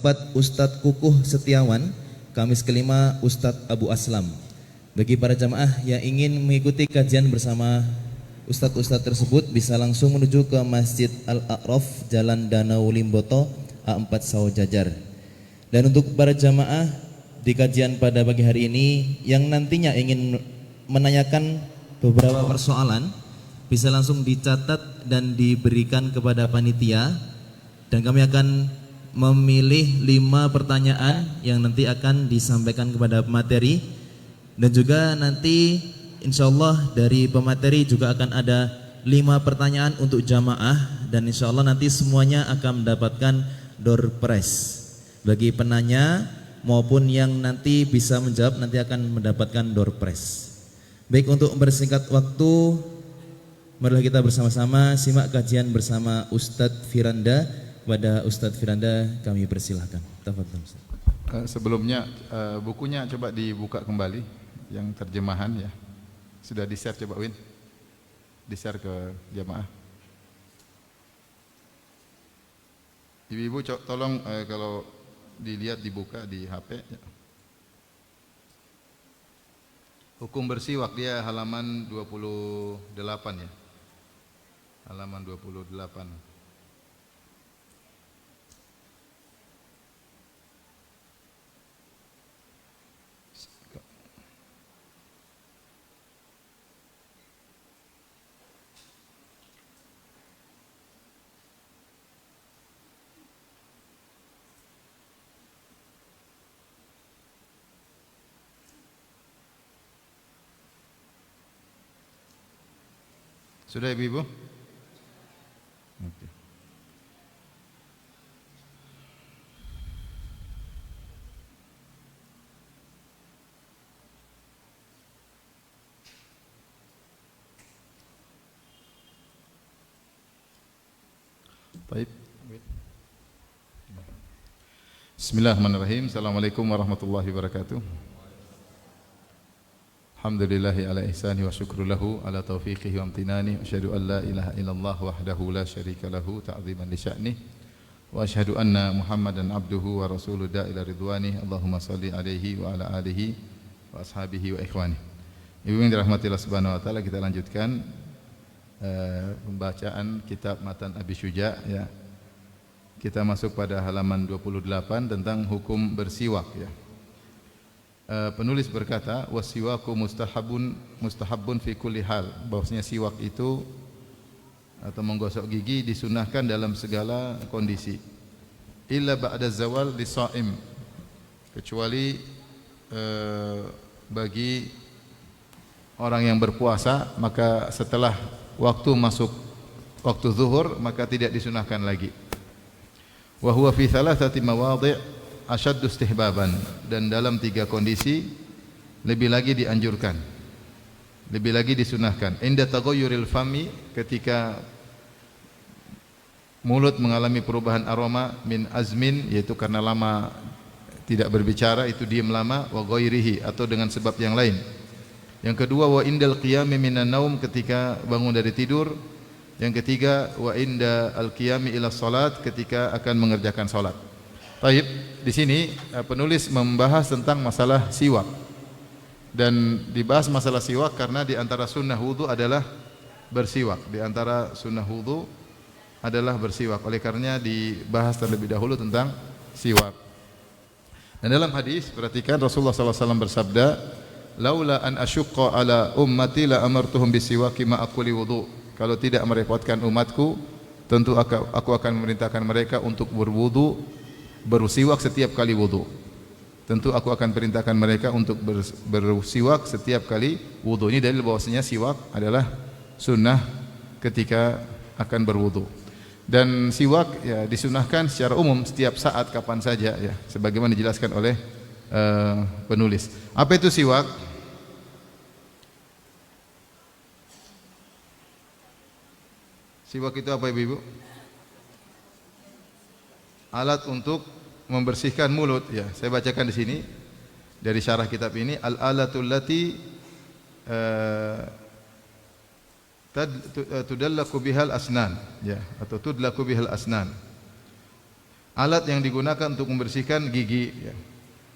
keempat Ustadz Kukuh Setiawan, Kamis kelima Ustadz Abu Aslam. Bagi para jamaah yang ingin mengikuti kajian bersama Ustadz-Ustadz tersebut bisa langsung menuju ke Masjid Al-A'raf, Jalan Danau Limboto, A4 Sawo Jajar. Dan untuk para jamaah di kajian pada pagi hari ini yang nantinya ingin menanyakan beberapa persoalan, bisa langsung dicatat dan diberikan kepada panitia, dan kami akan memilih 5 pertanyaan yang nanti akan disampaikan kepada pemateri, dan juga nanti insyaallah dari pemateri juga akan ada 5 pertanyaan untuk jamaah, dan insyaallah nanti semuanya akan mendapatkan door prize. Bagi penanya maupun yang nanti bisa menjawab nanti akan mendapatkan door prize. Baik, untuk mempersingkat waktu, marilah kita bersama-sama simak kajian bersama Ustadz Firanda. Pada Ustadz Firanda kami persilahkan. Tafadhol. Sebelumnya bukunya coba dibuka kembali yang terjemahan ya. Sudah di-share coba Win. Di-share ke jamaah. Ibu-ibu tolong kalau dilihat dibuka di HP ya. Hukum bersiwak dia halaman 28 ya. Halaman 28. Sudah ibu-ibu? Oke. Baik. Bismillahirrahmanirrahim. Assalamualaikum warahmatullahi wabarakatuh. Alhamdulillahi ala ihsani wa syukru lahu ala taufiqihi wa amtinani. Asyhadu an la ilaha illallah wahdahu la syarika lahu ta'ziman li sya'nih. Wa asyhadu anna Muhammadan abduhu wa rasuluhu ila ridwani. Allahumma salli alaihi wa ala alihi wa ashabihi wa ikhwani. Ibu yang dirahmati Allah Subhanahu wa taala, kita lanjutkan pembacaan kitab Matan Abi Syuja ya. Kita masuk pada halaman 28 tentang hukum bersiwak ya. Penulis berkata, wasiwaku mustahabun fi kulli hal, bahwasanya siwak itu atau menggosok gigi disunahkan dalam segala kondisi. Illa ba'da zawal lisaim, kecuali bagi orang yang berpuasa, maka setelah waktu masuk waktu zuhur maka tidak disunahkan lagi. Wa huwa fi thalathati mawadhi' asyaddu istihbaban, dan dalam 3 kondisi lebih lagi dianjurkan, lebih lagi disunahkan. Inda taghayyuril fami, ketika mulut mengalami perubahan aroma, min azmin, yaitu karena lama tidak berbicara, itu diam lama, wa ghairihi, atau dengan sebab yang lain. Yang kedua, wa indal qiyami minan naum, ketika bangun dari tidur. Yang ketiga, wa inda al-qiyami ila salat, ketika akan mengerjakan salat. Baik, di sini penulis membahas tentang masalah siwak, dan dibahas masalah siwak karena di antara sunnah wudu adalah bersiwak. Di antara sunnah wudu adalah bersiwak. Oleh karenanya dibahas terlebih dahulu tentang siwak. Dan dalam hadis, perhatikan, Rasulullah SAW bersabda, laula an asyqa ala ummati la amartuhum bisiwaki ma akuli wudu. Kalau tidak merepotkan umatku, tentu aku akan memerintahkan mereka untuk bersiwak setiap kali wudu. Tentu aku akan perintahkan mereka untuk bersiwak setiap kali wudu. Ini dalil bahwasanya siwak adalah sunnah ketika akan berwudu. Dan siwak ya disunahkan secara umum setiap saat, kapan saja ya, sebagaimana dijelaskan oleh penulis. Apa itu siwak? Siwak itu apa ibu-ibu? Alat untuk membersihkan mulut ya. Saya bacakan di sini dari syarah kitab ini, al-alatul lati tudallaku bihal asnan ya, atau tudlaku bihal asnan. alat yang digunakan untuk membersihkan gigi ya.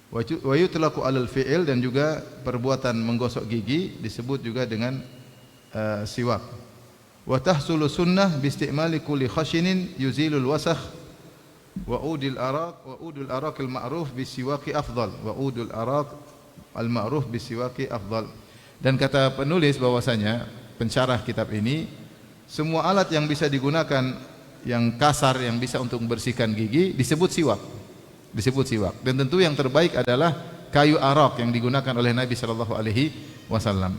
Wa yutlaqu 'alal fi'il, dan juga perbuatan menggosok gigi disebut juga dengan siwak. Wa tahsulu sunnah bi istimali kulli khashinin yuzilul wasakh wa udil araq al ma'ruf bis siwaki afdal wa udul araq al ma'ruf bis siwaki afdal. Dan kata penulis bahwasanya pensyarah kitab ini, semua alat yang bisa digunakan yang kasar yang bisa untuk membersihkan gigi disebut siwak. Dan tentu yang terbaik adalah kayu arak yang digunakan oleh Nabi sallallahu alaihi wasallam.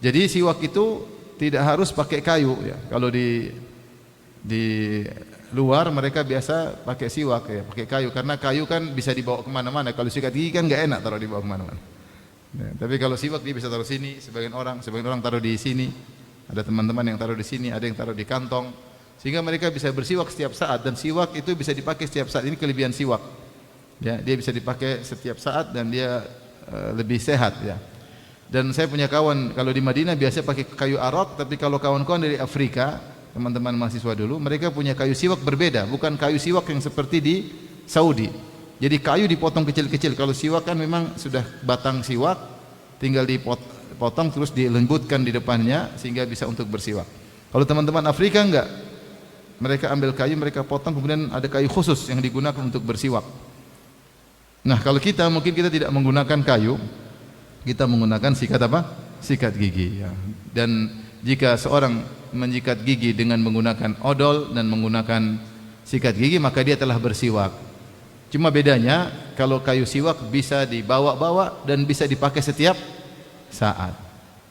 Jadi siwak itu tidak harus pakai kayu ya. Kalau di luar mereka biasa pakai siwak ya, pakai kayu, karena kayu kan bisa dibawa kemana-mana. Kalau sikat gigi kan nggak enak taruh dibawa kemana-mana. Ya, tapi kalau siwak dia bisa taruh sini, sebagian orang taruh di sini. Ada teman-teman yang taruh di sini, ada yang taruh di kantong, sehingga mereka bisa bersiwak setiap saat, dan siwak itu bisa dipakai setiap saat. Ini kelebihan siwak. Ya, dia bisa dipakai setiap saat dan dia lebih sehat ya. Dan saya punya kawan kalau di Madinah biasa pakai kayu arak, tapi kalau kawan-kawan dari Afrika, teman-teman mahasiswa dulu, mereka punya kayu siwak berbeda, bukan kayu siwak yang seperti di Saudi. Jadi kayu dipotong kecil-kecil. Kalau siwak kan memang sudah batang siwak, tinggal dipotong terus dilembutkan di depannya sehingga bisa untuk bersiwak. Kalau teman-teman Afrika enggak, mereka ambil kayu, mereka potong, kemudian ada kayu khusus yang digunakan untuk bersiwak. Nah, kalau mungkin kita tidak menggunakan kayu, kita menggunakan sikat apa? Sikat gigi ya. Dan jika seorang menyikat gigi dengan menggunakan odol dan menggunakan sikat gigi, maka dia telah bersiwak. Cuma bedanya kalau kayu siwak bisa dibawa-bawa dan bisa dipakai setiap saat.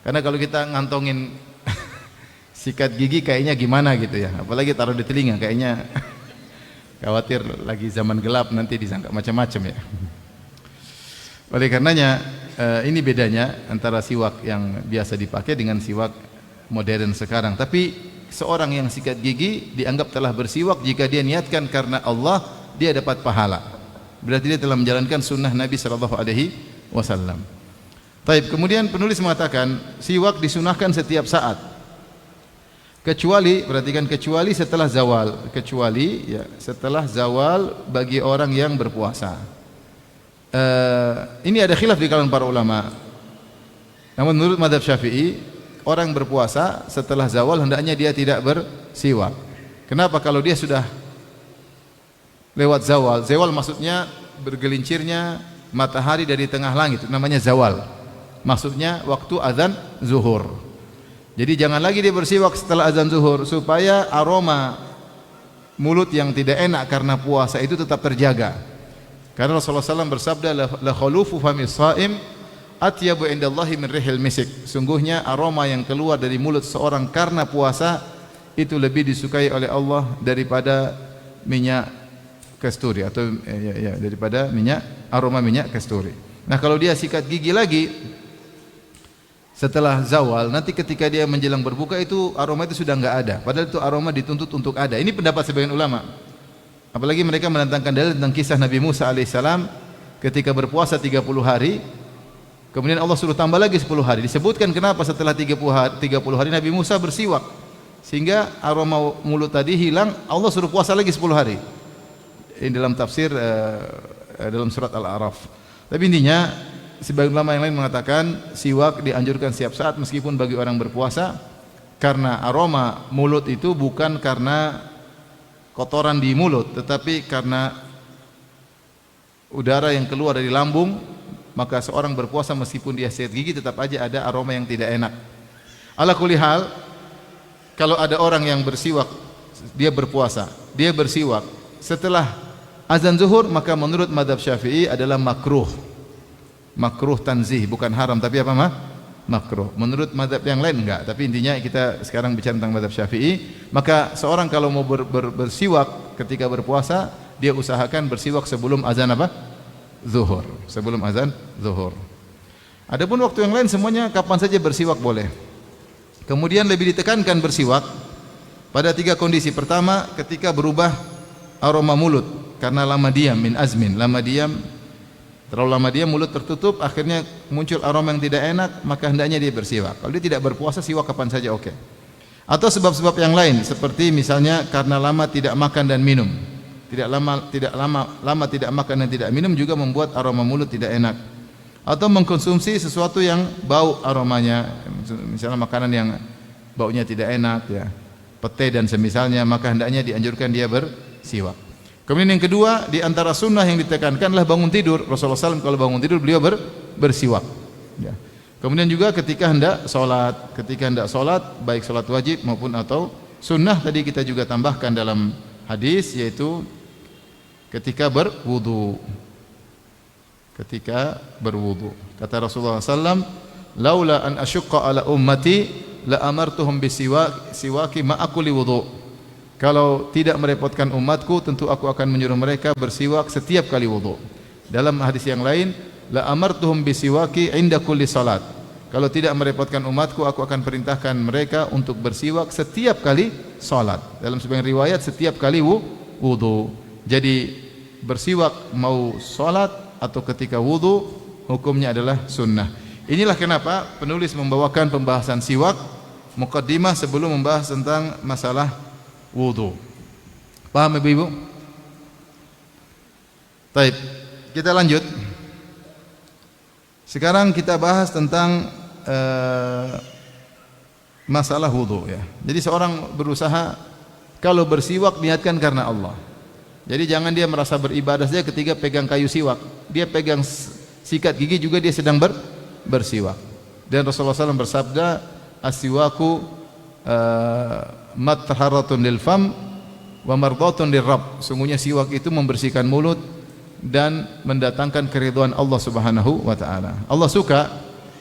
Karena kalau kita ngantongin sikat gigi kayaknya gimana gitu ya, apalagi taruh di telinga, kayaknya khawatir lagi zaman gelap nanti disangka macam-macam ya. Oleh karenanya ini bedanya antara siwak yang biasa dipakai dengan siwak modern sekarang. Tapi seorang yang sikat gigi dianggap telah bersiwak jika dia niatkan karena Allah, dia dapat pahala. Berarti dia telah menjalankan sunnah Nabi sallallahu alaihi wasallam. Taib, kemudian penulis mengatakan siwak disunahkan setiap saat. Kecuali, perhatikan, kecuali setelah zawal, setelah zawal bagi orang yang berpuasa. Ini ada khilaf di kalangan para ulama. Namun menurut mazhab Syafi'i, orang berpuasa setelah zawal hendaknya dia tidak bersiwak. Kenapa? Kalau dia sudah lewat zawal maksudnya bergelincirnya matahari dari tengah langit, itu namanya zawal. Maksudnya waktu azan zuhur. Jadi jangan lagi dia bersiwak setelah azan zuhur, supaya aroma mulut yang tidak enak karena puasa itu tetap terjaga. Karena Rasulullah SAW bersabda, la khalufu famis shaim atyabu indallahi min rihil misik. Sungguhnya aroma yang keluar dari mulut seorang karena puasa itu lebih disukai oleh Allah daripada minyak kasturi, atau daripada aroma minyak kasturi. Nah, kalau dia sikat gigi lagi setelah zawal, nanti ketika dia menjelang berbuka itu aroma itu sudah enggak ada. Padahal itu aroma dituntut untuk ada. Ini pendapat sebagian ulama. Apalagi mereka mendatangkan dalil tentang kisah Nabi Musa alaihissalam ketika berpuasa 30 hari. Kemudian Allah suruh tambah lagi 10 hari. Disebutkan kenapa setelah 30 hari Nabi Musa bersiwak, sehingga aroma mulut tadi hilang. Allah suruh puasa lagi 10 hari. Ini dalam tafsir dalam surat Al-A'raf. Tapi intinya sebagian ulama yang lain mengatakan siwak dianjurkan setiap saat meskipun bagi orang berpuasa, karena aroma mulut itu bukan karena kotoran di mulut, tetapi karena udara yang keluar dari lambung. Maka seorang berpuasa meskipun dia sikat gigi tetap aja ada aroma yang tidak enak. Ala kulli hal, kalau ada orang yang bersiwak, dia berpuasa, dia bersiwak setelah azan zuhur, maka menurut mazhab Syafi'i adalah makruh. Makruh tanzih, bukan haram, tapi apa makruh. Menurut mazhab yang lain enggak, tapi intinya kita sekarang bicara tentang mazhab Syafi'i. Maka seorang kalau mau bersiwak ketika berpuasa, dia usahakan bersiwak sebelum azan zuhur, sebelum azan zuhur. Adapun waktu yang lain semuanya kapan saja bersiwak boleh. Kemudian lebih ditekankan bersiwak pada 3 kondisi. Pertama, ketika berubah aroma mulut karena lama diam, min azmin, lama diam. Terlalu lama dia mulut tertutup, akhirnya muncul aroma yang tidak enak, maka hendaknya dia bersiwak. Kalau dia tidak berpuasa, siwak kapan saja oke. Atau sebab-sebab yang lain, seperti misalnya karena lama tidak makan dan minum. lama tidak makan dan tidak minum juga membuat aroma mulut tidak enak. Atau mengkonsumsi sesuatu yang bau aromanya, misalnya makanan yang baunya tidak enak ya, pete dan semisalnya, maka hendaknya dianjurkan dia bersiwak. Kemudian yang kedua, di antara sunnah yang ditekankan adalah bangun tidur. Rasulullah SAW kalau bangun tidur beliau bersiwak. Ya. Kemudian juga ketika hendak sholat, baik sholat wajib maupun atau sunnah tadi kita juga tambahkan dalam hadis, yaitu ketika berwudu. Kata Rasulullah SAW, laula an asyqa ala ummati la amartuhum bisiwaki ma'akuli wudu. Kalau tidak merepotkan umatku, tentu aku akan menyuruh mereka bersiwak setiap kali wudu. Dalam hadis yang lain, la amartuhum bisiwaki inda kulli salat. Kalau tidak merepotkan umatku, aku akan perintahkan mereka untuk bersiwak setiap kali salat. Dalam sebagian riwayat setiap kali wudu. Jadi bersiwak mau salat atau ketika wudu, hukumnya adalah sunnah. Inilah kenapa penulis membawakan pembahasan siwak muqaddimah sebelum membahas tentang masalah wudu. Paham Ibu-ibu? Baik, kita lanjut. Sekarang kita bahas tentang masalah wudu ya. Jadi seorang berusaha kalau bersiwak niatkan karena Allah. Jadi jangan dia merasa beribadah saja ketika pegang kayu siwak. Dia pegang sikat gigi juga dia sedang bersiwak. Dan Rasulullah SAW bersabda, as-siwaku matharatun lil fam wa mardatun lirrabb. Sungguhnya siwak itu membersihkan mulut dan mendatangkan keridhaan Allah Subhanahu wa taala. Allah suka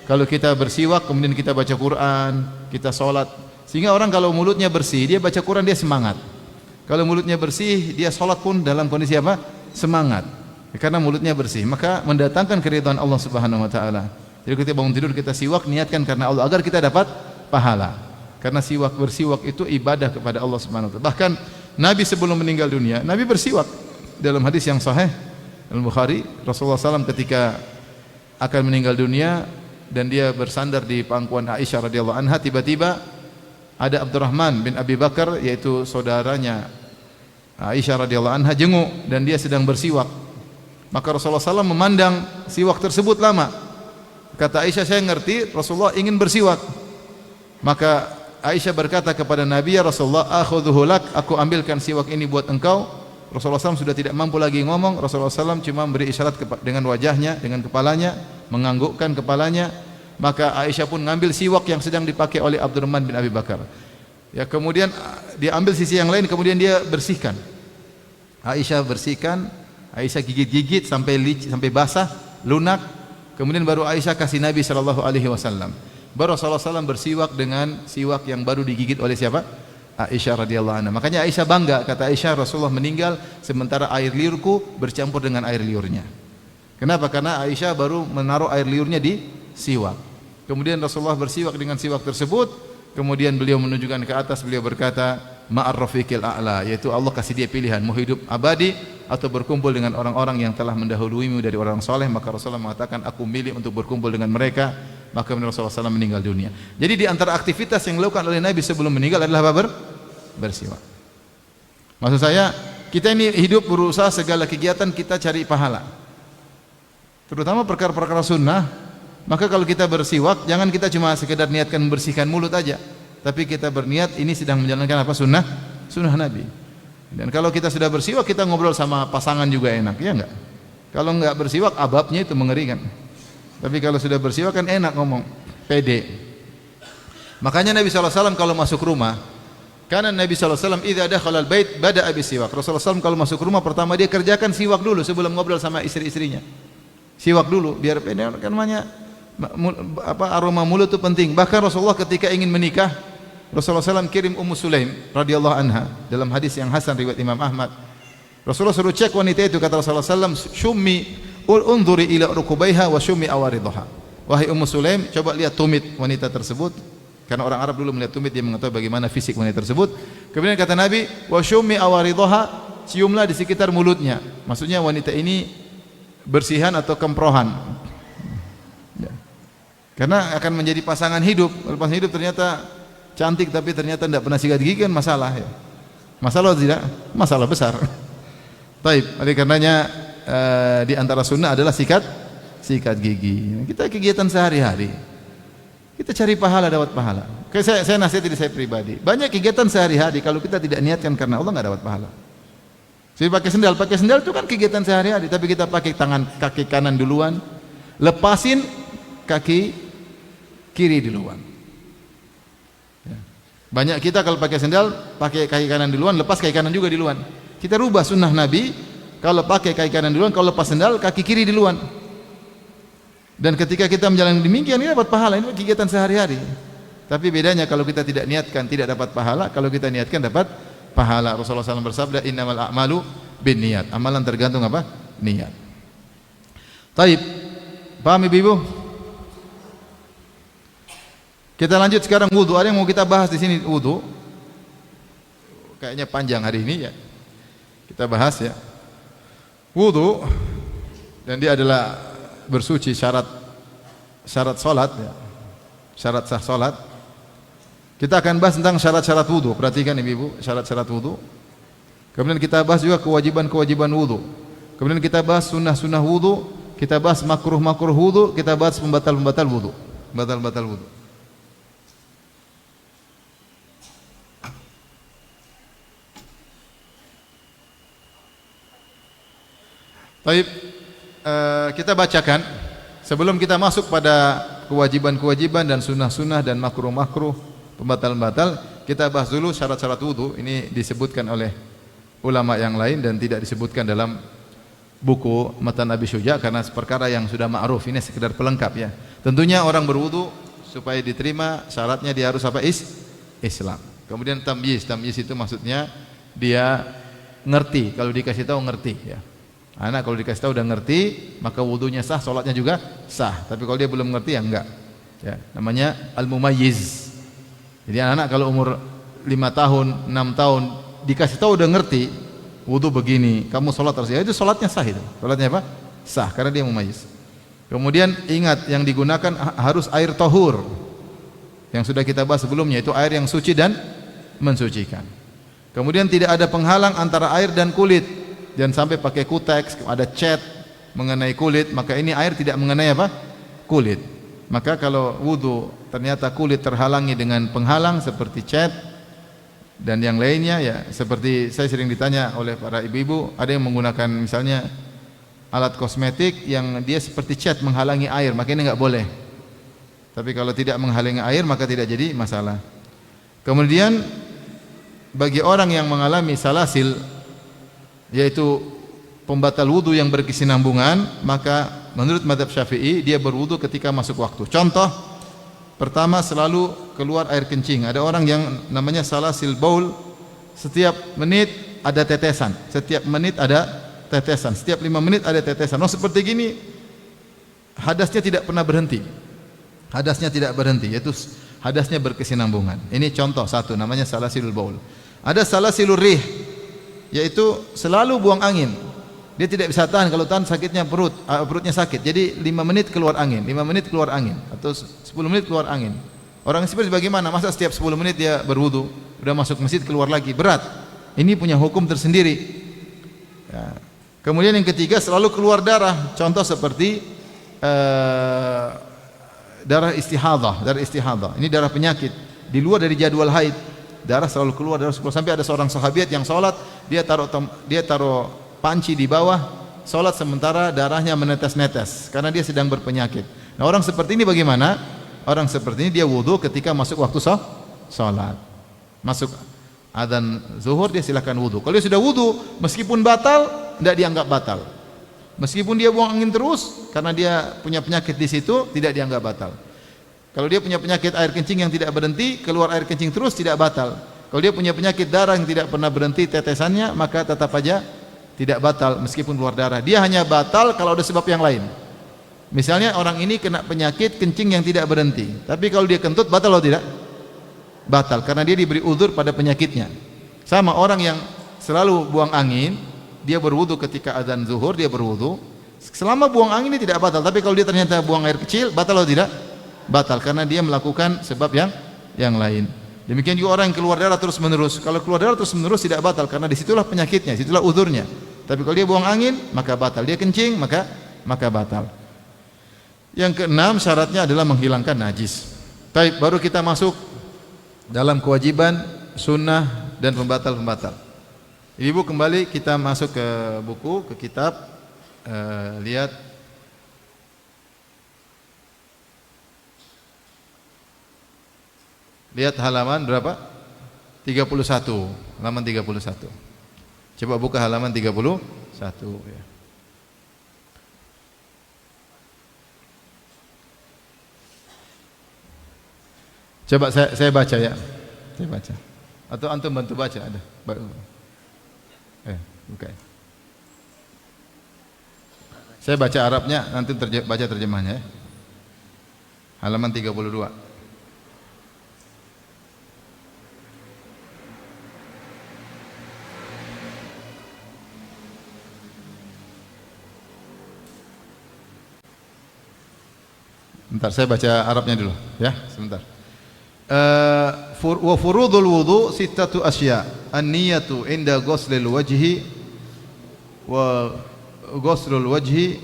kalau kita bersiwak kemudian kita baca Quran, kita salat. Sehingga orang kalau mulutnya bersih, dia baca Quran dia semangat. Kalau mulutnya bersih, dia salat pun dalam kondisi apa? Semangat. Karena mulutnya bersih, maka mendatangkan keridhaan Allah Subhanahu wa taala. Jadi ketika bangun tidur kita siwak niatkan karena Allah agar kita dapat pahala. Karena bersiwak itu ibadah kepada Allah Subhanahu wa taala. Bahkan Nabi sebelum meninggal dunia, Nabi bersiwak. Dalam hadis yang sahih Al-Bukhari, Rasulullah SAW ketika akan meninggal dunia dan dia bersandar di pangkuan Aisyah radhiyallahu anha, tiba-tiba ada Abdurrahman bin Abi Bakar, yaitu saudaranya Aisyah radhiyallahu anha, jenguk dan dia sedang bersiwak. Maka Rasulullah SAW memandang siwak tersebut lama. Kata Aisyah, saya ngerti Rasulullah ingin bersiwak. Maka Aisyah berkata kepada Nabi, ya Rasulullah, akhudhuhu lak, aku ambilkan siwak ini buat engkau. Rasulullah SAW sudah tidak mampu lagi ngomong. Rasulullah SAW cuma beri isyarat dengan wajahnya, dengan kepalanya, menganggukkan kepalanya. Maka Aisyah pun ngambil siwak yang sedang dipakai oleh Abdurrahman bin Abi Bakar. Ya, kemudian dia ambil sisi yang lain, kemudian dia bersihkan. Aisyah bersihkan, Aisyah gigit-gigit sampai basah, lunak. Kemudian baru Aisyah kasih Nabi sallallahu alaihi wasallam. Baru Rasulullah SAW bersiwak dengan siwak yang baru digigit oleh siapa? Aisyah radhiyallahu anha. Makanya Aisyah bangga, kata Aisyah, Rasulullah meninggal sementara air liurku bercampur dengan air liurnya. Kenapa? Karena Aisyah baru menaruh air liurnya di siwak. Kemudian Rasulullah bersiwak dengan siwak tersebut. Kemudian beliau menunjukkan ke atas, beliau berkata, ma'ar rafiqil a'la, yaitu Allah kasih dia pilihan mau hidup abadi atau berkumpul dengan orang-orang yang telah mendahuluimu dari orang soleh. Maka Rasulullah mengatakan, aku milih untuk berkumpul dengan mereka. Maka Rasulullah SAW meninggal dunia. Jadi di antara aktivitas yang dilakukan oleh Nabi sebelum meninggal adalah apa? Bersiwak. Maksud saya, kita ini hidup berusaha segala kegiatan kita cari pahala, terutama perkara-perkara sunnah. Maka kalau kita bersiwak, jangan kita cuma sekedar niatkan membersihkan mulut aja, tapi kita berniat ini sedang menjalankan apa? Sunnah Nabi. Dan kalau kita sudah bersiwak, kita ngobrol sama pasangan juga enak, ya enggak? Kalau enggak bersiwak, ababnya itu mengerikan. Tapi kalau sudah bersiwak kan enak ngomong, pede. Makanya Nabi SAW kalau masuk rumah, karena Nabi SAW idza dakhala al-bait bada'a bisiwak. Rasulullah SAW kalau masuk rumah pertama dia kerjakan siwak dulu sebelum ngobrol sama istri-istrinya. Siwak dulu biar pede, kan namanya aroma mulut itu penting. Bahkan Rasulullah ketika ingin menikah, Rasulullah SAW kirim Ummu Sulaim radhiyallahu anha dalam hadis yang hasan riwayat Imam Ahmad. Rasulullah suruh cek wanita itu, kata Rasulullah SAW, syummi unzuri ila rukubaiha wa syummi awaridha. Wahai Ummu Sulaim, coba lihat tumit wanita tersebut. Karena orang Arab dulu melihat tumit, dia mengetahui bagaimana fisik wanita tersebut. Kemudian kata Nabi, wa syummi awaridha, ciumlah di sekitar mulutnya. Maksudnya wanita ini bersihan atau kemprohan. Karena akan menjadi pasangan hidup. Kalau pasangan hidup ternyata cantik tapi ternyata tidak pernah sikat gigi kan masalah ya. Masalah atau tidak? Masalah besar. Taib. Oleh karenanya di antara sunnah adalah sikat gigi. Kita kegiatan sehari-hari. Kita cari pahala, dapat pahala. Saya nasihat diri saya pribadi. Banyak kegiatan sehari-hari kalau kita tidak niatkan karena Allah nggak dapat pahala. Jadi pakai sendal itu kan kegiatan sehari-hari. Tapi kita pakai kaki kanan duluan, lepasin kaki kiri duluan. Ya. Banyak kita kalau pakai sendal, pakai kaki kanan duluan, lepas kaki kanan juga duluan. Kita rubah sunnah Nabi, kalau pakai kaki kanan duluan, kalau lepas sendal kaki kiri duluan. Dan ketika kita menjalani demikian, ini dapat pahala. Ini kegiatan sehari-hari. Tapi bedanya kalau kita tidak niatkan, tidak dapat pahala. Kalau kita niatkan, dapat pahala. Rasulullah SAW bersabda, innamal a'malu bin niat. Amalan tergantung apa? Niat. Taib. Paham ibu-ibu? Kita lanjut sekarang wudu. Ada yang mau kita bahas di sini wudu? Kayaknya panjang hari ini ya. Kita bahas ya. Wudu, dan dia adalah bersuci, syarat salat ya. Syarat sah salat. Kita akan bahas tentang syarat-syarat wudu. Perhatikan ibu-ibu, syarat-syarat wudu. Kemudian kita bahas juga kewajiban-kewajiban wudu. Kemudian kita bahas sunnah-sunnah wudu, kita bahas makruh-makruh wudu, kita bahas pembatal-pembatal wudu. Batal-batal wudu. Baik. Kita bacakan sebelum kita masuk pada kewajiban-kewajiban dan sunnah-sunnah dan makruh-makruh, pembatal-pembatal, kita bahas dulu syarat-syarat wudu. Ini disebutkan oleh ulama yang lain dan tidak disebutkan dalam buku Matan Abi Syuja karena perkara yang sudah ma'ruf. Ini sekedar pelengkap ya. Tentunya orang berwudu supaya diterima syaratnya dia harus apa? Islam. Kemudian tamyiz itu maksudnya dia ngerti. Kalau dikasih tahu ngerti ya. Anak kalau dikasih tahu udah ngerti, maka wudunya sah, sholatnya juga sah. Tapi kalau dia belum ngerti ya enggak. Ya, namanya al-mumayyiz. Jadi anak kalau umur 5 tahun, 6 tahun dikasih tahu udah ngerti, wudu begini, kamu sholat harus ya, itu sholatnya sah itu. Sholatnya apa? Sah karena dia mumayyiz. Kemudian ingat yang digunakan harus air tahur. Yang sudah kita bahas sebelumnya itu air yang suci dan mensucikan. Kemudian tidak ada penghalang antara air dan kulit. Jangan sampai pakai kutex, ada cat mengenai kulit, maka ini air tidak mengenai apa? Kulit. Maka kalau wudu ternyata kulit terhalangi dengan penghalang seperti cat dan yang lainnya ya, seperti saya sering ditanya oleh para ibu-ibu, ada yang menggunakan misalnya alat kosmetik yang dia seperti cat menghalangi air, maka ini enggak boleh. Tapi kalau tidak menghalangi air maka tidak jadi masalah. Kemudian bagi orang yang mengalami salasil, yaitu pembatal wudu yang berkesinambungan, maka menurut mazhab Syafi'i dia berwudu ketika masuk waktu. Contoh pertama, selalu keluar air kencing. Ada orang yang namanya salasil baul, setiap menit ada tetesan, setiap menit ada tetesan, setiap 5 menit ada tetesan. Oh seperti gini, hadasnya tidak pernah berhenti. Hadasnya tidak berhenti, yaitu hadasnya berkesinambungan. Ini contoh satu, namanya salasilul baul. Ada salasilur rih, yaitu selalu buang angin. Dia tidak bisa tahan, kalau tahan sakitnya perutnya sakit. Jadi 5 menit keluar angin, 5 menit keluar angin, atau 10 menit keluar angin. Orang seperti bagaimana? Masa setiap 10 menit dia berwudu, udah masuk masjid keluar lagi, berat. Ini punya hukum tersendiri. Ya. Kemudian yang ketiga, selalu keluar darah. Contoh seperti darah istihadah. Ini darah penyakit, di luar dari jadwal haid. Darah selalu keluar, sampai ada seorang sahabat yang sholat, dia taruh panci di bawah, sholat sementara darahnya menetes-netes karena dia sedang berpenyakit. Nah orang seperti ini bagaimana? Orang seperti ini dia wudu ketika masuk waktu sholat. Masuk adzan zuhur dia silakan wudu. Kalau dia sudah wudu, meskipun batal, tidak dianggap batal. Meskipun dia buang angin terus, karena dia punya penyakit di situ, tidak dianggap batal. Kalau dia punya penyakit air kencing yang tidak berhenti, keluar air kencing terus, tidak batal. Kalau dia punya penyakit darah yang tidak pernah berhenti tetesannya, maka tetap aja tidak batal meskipun keluar darah. Dia hanya batal kalau ada sebab yang lain. Misalnya orang ini kena penyakit kencing yang tidak berhenti, tapi kalau dia kentut batal atau tidak? Batal karena dia diberi uzur pada penyakitnya. Sama orang yang selalu buang angin, dia berwudu ketika adzan zuhur, dia berwudu. Selama buang angin ini tidak batal, tapi kalau dia ternyata buang air kecil, batal atau tidak? Batal karena dia melakukan sebab yang lain. Demikian juga orang yang keluar darah terus menerus. Kalau keluar darah terus menerus tidak batal karena disitulah penyakitnya, disitulah uzurnya. Tapi kalau dia buang angin, maka batal. Dia kencing, maka batal. Yang keenam syaratnya adalah menghilangkan najis. Baik, baru kita masuk dalam kewajiban, sunnah dan pembatal-pembatal. Ibu kembali kita masuk ke buku, ke kitab. Lihat halaman berapa? 31. Halaman 31. Coba buka halaman 31 ya. Coba saya baca ya. Saya baca. Atau antum bantu baca ada. Buka. Saya baca Arabnya, nanti baca terjemahnya ya. Halaman 32. Bentar, saya baca Arabnya dulu ya, sebentar. Wa furudul wudu sittatu asya. An-niyatu inda ghuslil wajhi wa ghuslul wajhi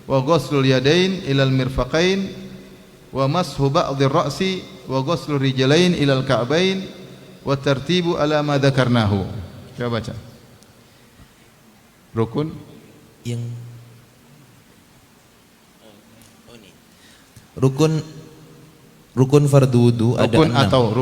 wa ghuslul yadain ilal mirfaqain wa mashu ba'dhir ra'si wa ghuslur rijlain ilal ka'bain wa tartibu ala ma dzakarnahu. Coba baca. Rukun Yang Rukun fardu wudu ada 6.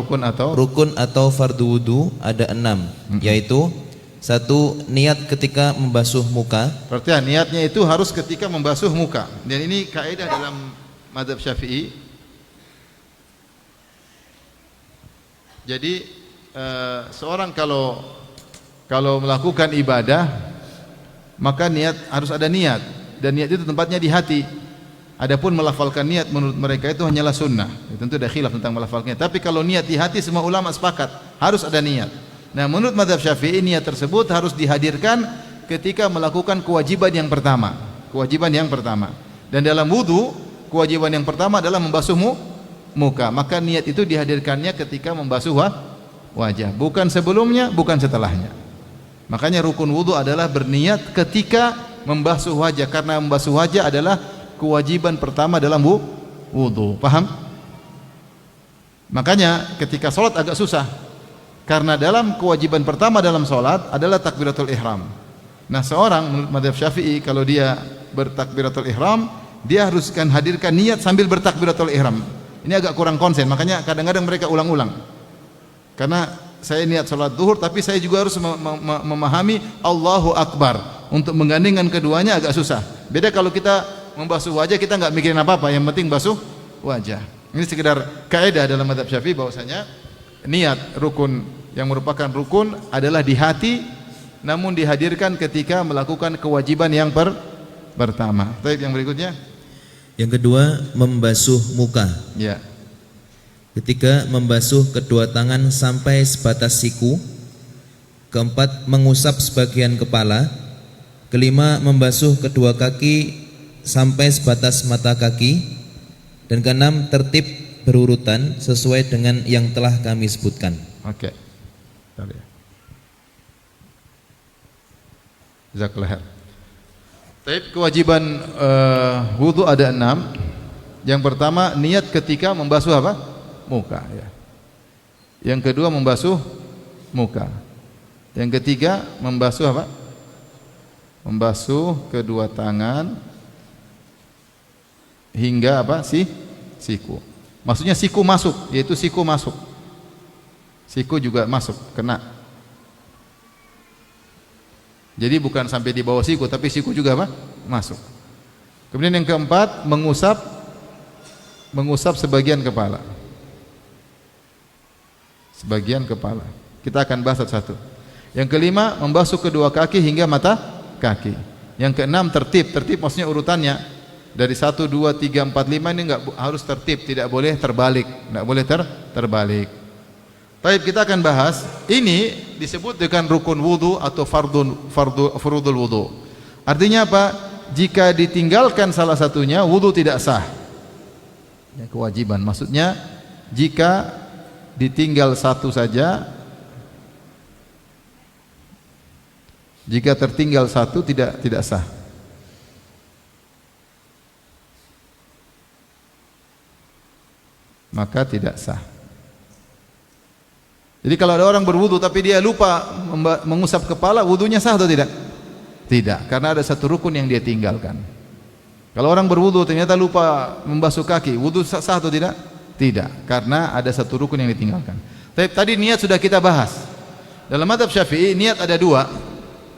Rukun atau fardu wudu ada 6, yaitu 1. Niat ketika membasuh muka. Perhatian, niatnya itu harus ketika membasuh muka. Dan ini kaidah dalam mazhab Syafi'i. Jadi seorang kalau melakukan ibadah, maka harus ada niat, dan niat itu tempatnya di hati. Adapun melafalkan niat menurut mereka itu hanyalah sunnah. Tentu ada khilaf tentang melafalkannya. Tapi kalau niat di hati semua ulama sepakat harus ada niat. Nah, menurut mazhab Syafi'i niat tersebut harus dihadirkan ketika melakukan kewajiban yang pertama. Dan dalam wudu kewajiban yang pertama adalah membasuh muka. Maka niat itu dihadirkannya ketika membasuh wajah, bukan sebelumnya, bukan setelahnya. Makanya rukun wudu adalah berniat ketika membasuh wajah, karena membasuh wajah adalah kewajiban pertama dalam wudu. Paham? Makanya ketika sholat agak susah, karena dalam kewajiban pertama dalam sholat adalah takbiratul ihram. Nah, seorang menurut mazhab Syafi'i kalau dia bertakbiratul ihram, dia haruskan hadirkan niat sambil bertakbiratul ihram. Ini agak kurang konsen, makanya kadang-kadang mereka ulang-ulang. Karena saya niat sholat zuhur, tapi saya juga harus memahami Allahu Akbar. Untuk menggandingkan keduanya agak susah. Beda kalau kita membasuh wajah, kita nggak mikirin apa-apa, yang penting basuh wajah. Ini sekedar kaidah dalam mazhab Syafi'i bahwasanya niat rukun yang merupakan rukun adalah di hati, namun dihadirkan ketika melakukan kewajiban yang pertama. Baik, yang berikutnya. Yang kedua, membasuh muka. Ya. Ketika membasuh kedua tangan sampai sebatas siku. Keempat, mengusap sebagian kepala. Kelima, membasuh kedua kaki sampai sebatas mata kaki. Dan keenam, tertib berurutan sesuai dengan yang telah kami sebutkan. Oke. Jazakallah. Baik, kewajiban wudu ada 6. Yang pertama, niat ketika membasuh apa? Muka ya. Yang kedua, membasuh muka. Yang ketiga, membasuh apa? Membasuh kedua tangan hingga apa? Siku. Maksudnya siku masuk, yaitu siku masuk. Siku juga masuk, kena. Jadi bukan sampai di bawah siku, tapi siku juga apa? Masuk. Kemudian yang keempat, mengusap sebagian kepala. Sebagian kepala. Kita akan bahas satu-satu. Yang kelima, membasuh kedua kaki hingga mata kaki. Yang keenam, tertib. Tertib maksudnya urutannya. Dari 1, 2, 3, 4, 5 ini enggak harus tertib, tidak boleh terbalik. Enggak boleh terbalik. Baik, kita akan bahas. Ini disebut dengan rukun wudu atau fardul wudu. Artinya apa? Jika ditinggalkan salah satunya, wudu tidak sah. Ya, kewajiban. Maksudnya jika ditinggal satu saja, Jika tertinggal satu tidak sah. Maka tidak sah. Jadi kalau ada orang berwudu tapi dia lupa mengusap kepala, wudunya sah atau tidak? Tidak, karena ada satu rukun yang dia tinggalkan. Kalau orang berwudu ternyata lupa membasuh kaki, wudu sah atau tidak? Tidak, karena ada satu rukun yang ditinggalkan. Tapi tadi niat sudah kita bahas. Dalam mazhab Syafi'i niat ada dua,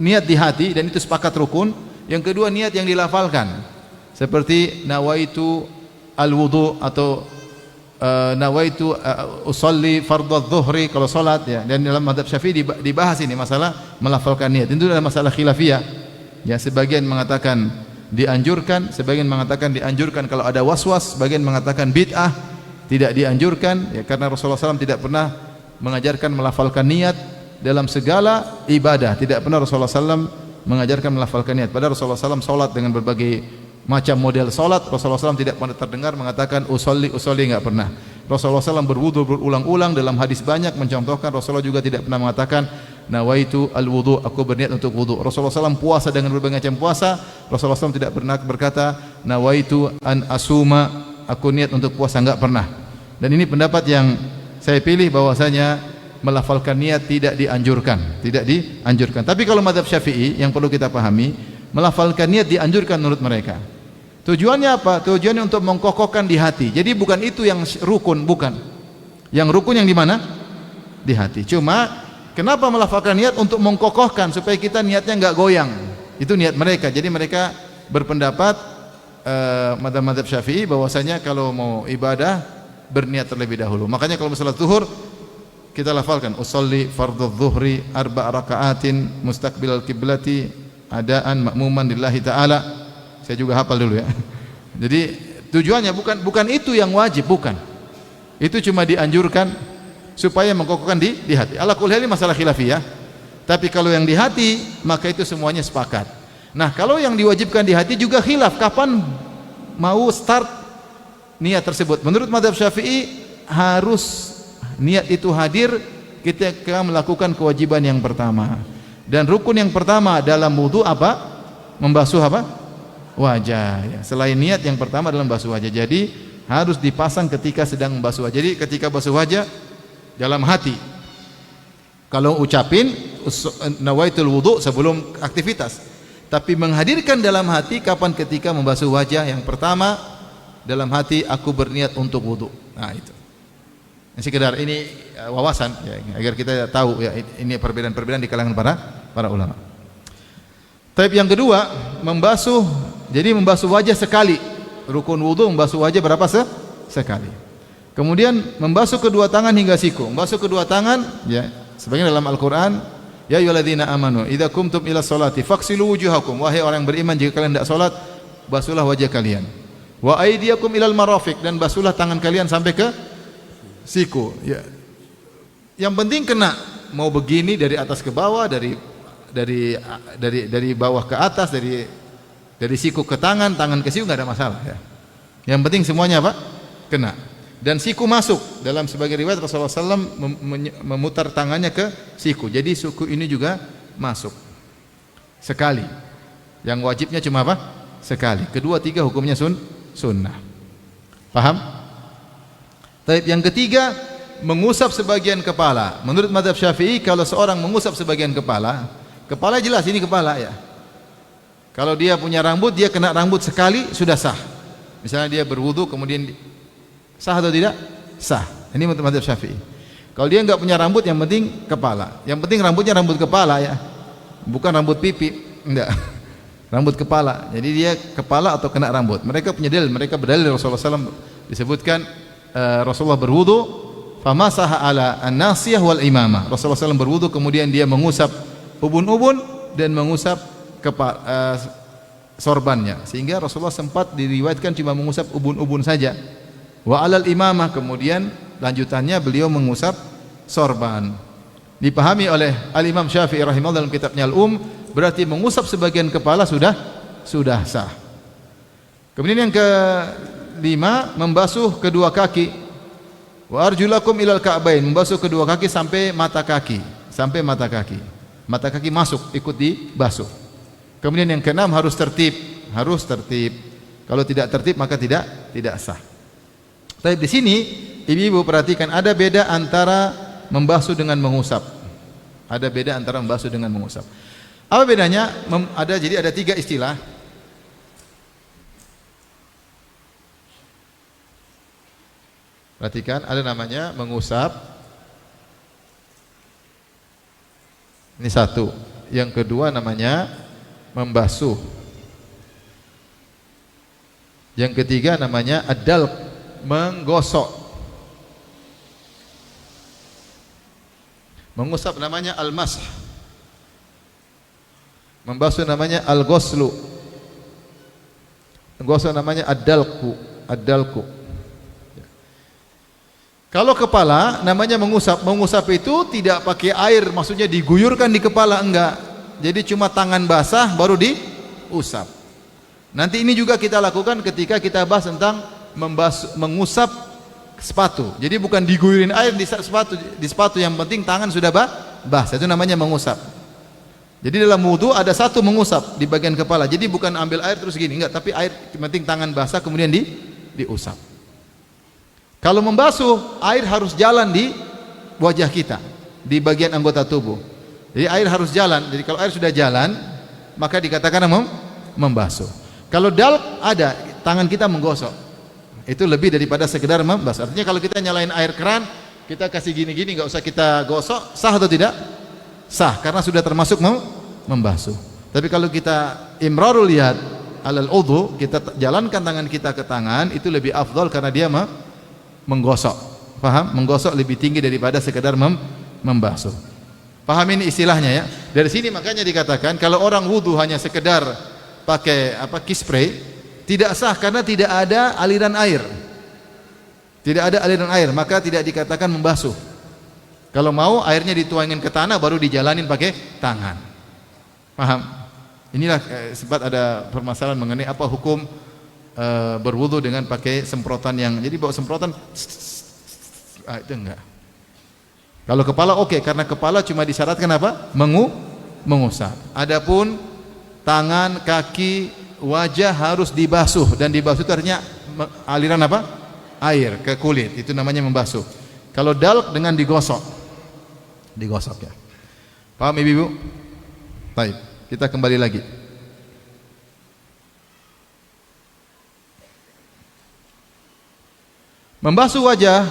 niat di hati dan itu sepakat rukun. Yang kedua niat yang dilafalkan, seperti nawaitu al-wudu atau nawaitu usolli fardhu dhuhri kalau salat ya. Dan dalam mazhab Syafi'i dibahas ini masalah melafalkan niat. Itu adalah masalah khilafiyah. Ya, sebagian mengatakan dianjurkan, sebagian mengatakan dianjurkan kalau ada waswas, sebagian mengatakan bid'ah, tidak dianjurkan ya, karena Rasulullah SAW tidak pernah mengajarkan melafalkan niat dalam segala ibadah. Tidak pernah Rasulullah SAW mengajarkan melafalkan niat. Padahal Rasulullah SAW salat dengan berbagai macam model salat. Rasulullah SAW tidak pernah terdengar mengatakan usolli, enggak pernah. Rasulullah SAW berwudu berulang-ulang, dalam hadis banyak mencontohkan. Rasulullah juga tidak pernah mengatakan nawaitu al-wudu, aku berniat untuk wudu. Rasulullah SAW puasa dengan berbagai macam puasa. Rasulullah SAW tidak pernah berkata nawaitu an asuma, aku niat untuk puasa, enggak pernah. Dan ini pendapat yang saya pilih, bahwasanya melafalkan niat tidak dianjurkan, tidak dianjurkan. Tapi kalau mazhab Syafi'i yang perlu kita pahami, melafalkan niat dianjurkan menurut mereka. Tujuannya apa? Tujuannya untuk mengkokohkan di hati. Jadi bukan itu yang rukun, bukan. Yang rukun yang di mana? Di hati. Cuma kenapa melafalkan niat? Untuk mengkokohkan supaya kita niatnya enggak goyang. Itu niat mereka. Jadi mereka berpendapat mazhab Syafi'i bahwasanya kalau mau ibadah berniat terlebih dahulu. Makanya kalau salat zuhur kita lafalkan usolli fardhu dhuhri arba' raka'atin mustaqbilal kiblati adaan ma'muman lillahi ta'ala. Saya juga hafal dulu ya. Jadi tujuannya bukan itu yang wajib, bukan. Itu cuma dianjurkan supaya mengkokohkan di hati. Ala kulli hal ini masalah khilafiyah. Tapi kalau yang di hati maka itu semuanya sepakat. Nah, kalau yang diwajibkan di hati juga khilaf kapan mau start niat tersebut. Menurut mazhab Syafi'i harus niat itu hadir ketika melakukan kewajiban yang pertama. Dan rukun yang pertama dalam wudu apa? Membasuh apa? Wajah ya. Selain niat yang pertama dalam basuh wajah. Jadi harus dipasang ketika sedang membasuh wajah. Jadi ketika basuh wajah dalam hati. Kalau ucapin nawaitul wudu sebelum aktivitas. Tapi menghadirkan dalam hati kapan? Ketika membasuh wajah yang pertama dalam hati, aku berniat untuk wudu. Nah itu. Sekedar ini wawasan ya, agar kita tahu ya, ini perbedaan-perbedaan di kalangan para ulama. Tapi yang kedua, membasuh, jadi membasuh wajah sekali. Rukun wudu membasuh wajah berapa sekali. Kemudian membasuh kedua tangan hingga siku. Membasuh kedua tangan ya, sebagian dalam Al-Qur'an, ya ayyuhalladzina amanu idza qumtum ila sholati faghsilu wujuhakum. Wahai orang beriman, jika kalian hendak salat, basuhlah wajah kalian. Wa aydiyakum ilal marafiq, dan basuhlah tangan kalian sampai ke siku ya. Yang penting kena, mau begini dari atas ke bawah, dari bawah ke atas, dari siku ke tangan ke siku, enggak ada masalah ya. Yang penting semuanya apa? Kena. Dan siku masuk. Dalam sebagian riwayat Rasulullah SAW memutar tangannya ke siku. Jadi siku ini juga masuk sekali. Yang wajibnya cuma apa? Sekali. Kedua, tiga hukumnya sunnah. Paham? Tapi yang ketiga, mengusap sebagian kepala. Menurut mazhab Syafi'i, kalau seorang mengusap sebagian kepala jelas ini kepala ya. Kalau dia punya rambut, dia kena rambut sekali sudah sah. Misalnya dia berwudu kemudian sah atau tidak? Sah. Ini menurut mazhab Syafi'i. Kalau dia enggak punya rambut, yang penting kepala. Yang penting rambutnya rambut kepala ya. Bukan rambut pipi, enggak. Rambut kepala. Jadi dia kepala atau kena rambut. Mereka punya dalil, mereka berdalil Rasulullah SAW disebutkan Rasulullah berwudu famasaha ala an-nasiyah wal imamah. Rasulullah SAW berwudu kemudian dia mengusap ubun-ubun dan mengusap sorbannya, sehingga Rasulullah sempat diriwayatkan cuma mengusap ubun-ubun saja. Wa alal imamah, kemudian lanjutannya beliau mengusap sorban. Dipahami oleh Al-Imam Syafi'i rahimahullah dalam kitabnya Al-Um, berarti mengusap sebagian kepala sudah sah. Kemudian yang kelima, membasuh kedua kaki. Wa arjulakum ilal ka'bain, membasuh kedua kaki sampai mata kaki. Mata kaki masuk, ikut dibasuh. Kemudian yang keenam harus tertib, harus tertib. Kalau tidak tertib maka tidak sah. Tapi di sini ibu-ibu perhatikan ada beda antara membasuh dengan mengusap. Ada beda antara membasuh dengan mengusap. Apa bedanya? Jadi ada 3 istilah. Perhatikan, ada namanya mengusap. Ini satu. Yang kedua namanya membasuh. Yang ketiga namanya ad-dalq, menggosok. Mengusap namanya al-masah. Membasuh namanya al-ghuslu. Menggosok namanya ad-dalqu, ad-dalqu. Kalau kepala namanya mengusap. Mengusap itu tidak pakai air, maksudnya diguyurkan di kepala, enggak. Jadi cuma tangan basah baru diusap. Nanti ini juga kita lakukan ketika kita bahas tentang mengusap sepatu. Jadi bukan diguyurin air di sepatu, yang penting tangan sudah basah. Itu namanya mengusap. Jadi dalam wudu ada satu mengusap di bagian kepala. Jadi bukan ambil air terus gini, enggak, tapi air yang penting tangan basah kemudian diusap. Kalau membasuh, air harus jalan di wajah kita, di bagian anggota tubuh. Jadi air harus jalan. Jadi kalau air sudah jalan, maka dikatakan membasuh. Kalau dalq ada, tangan kita menggosok. Itu lebih daripada sekedar membasuh. Artinya kalau kita nyalain air keran, kita kasih gini-gini, nggak usah kita gosok, sah atau tidak? Sah, karena sudah termasuk membasuh. Tapi kalau kita imrarul yad alal udhu, kita jalankan tangan kita ke tangan, itu lebih afdal karena dia menggosok. Paham? Menggosok lebih tinggi daripada sekedar membasuh. Paham ini istilahnya ya? Dari sini makanya dikatakan kalau orang wudu hanya sekedar pakai kispray, tidak sah karena tidak ada aliran air. Tidak ada aliran air, maka tidak dikatakan membasuh. Kalau mau airnya dituangin ke tanah baru dijalanin pakai tangan. Paham? Inilah sempat ada permasalahan mengenai apa hukum berwudu dengan pakai semprotan yang, jadi bawa semprotan itu enggak. Kalau kepala oke, karena kepala cuma disyaratkan apa? Mengusap. Adapun tangan, kaki, wajah harus dibasuh, dan dibasuh itu artinya aliran apa? Air ke kulit, itu namanya membasuh. Kalau dalq dengan digosok ya. Paham ibu-ibu? Baik, kita kembali lagi. Membasuh wajah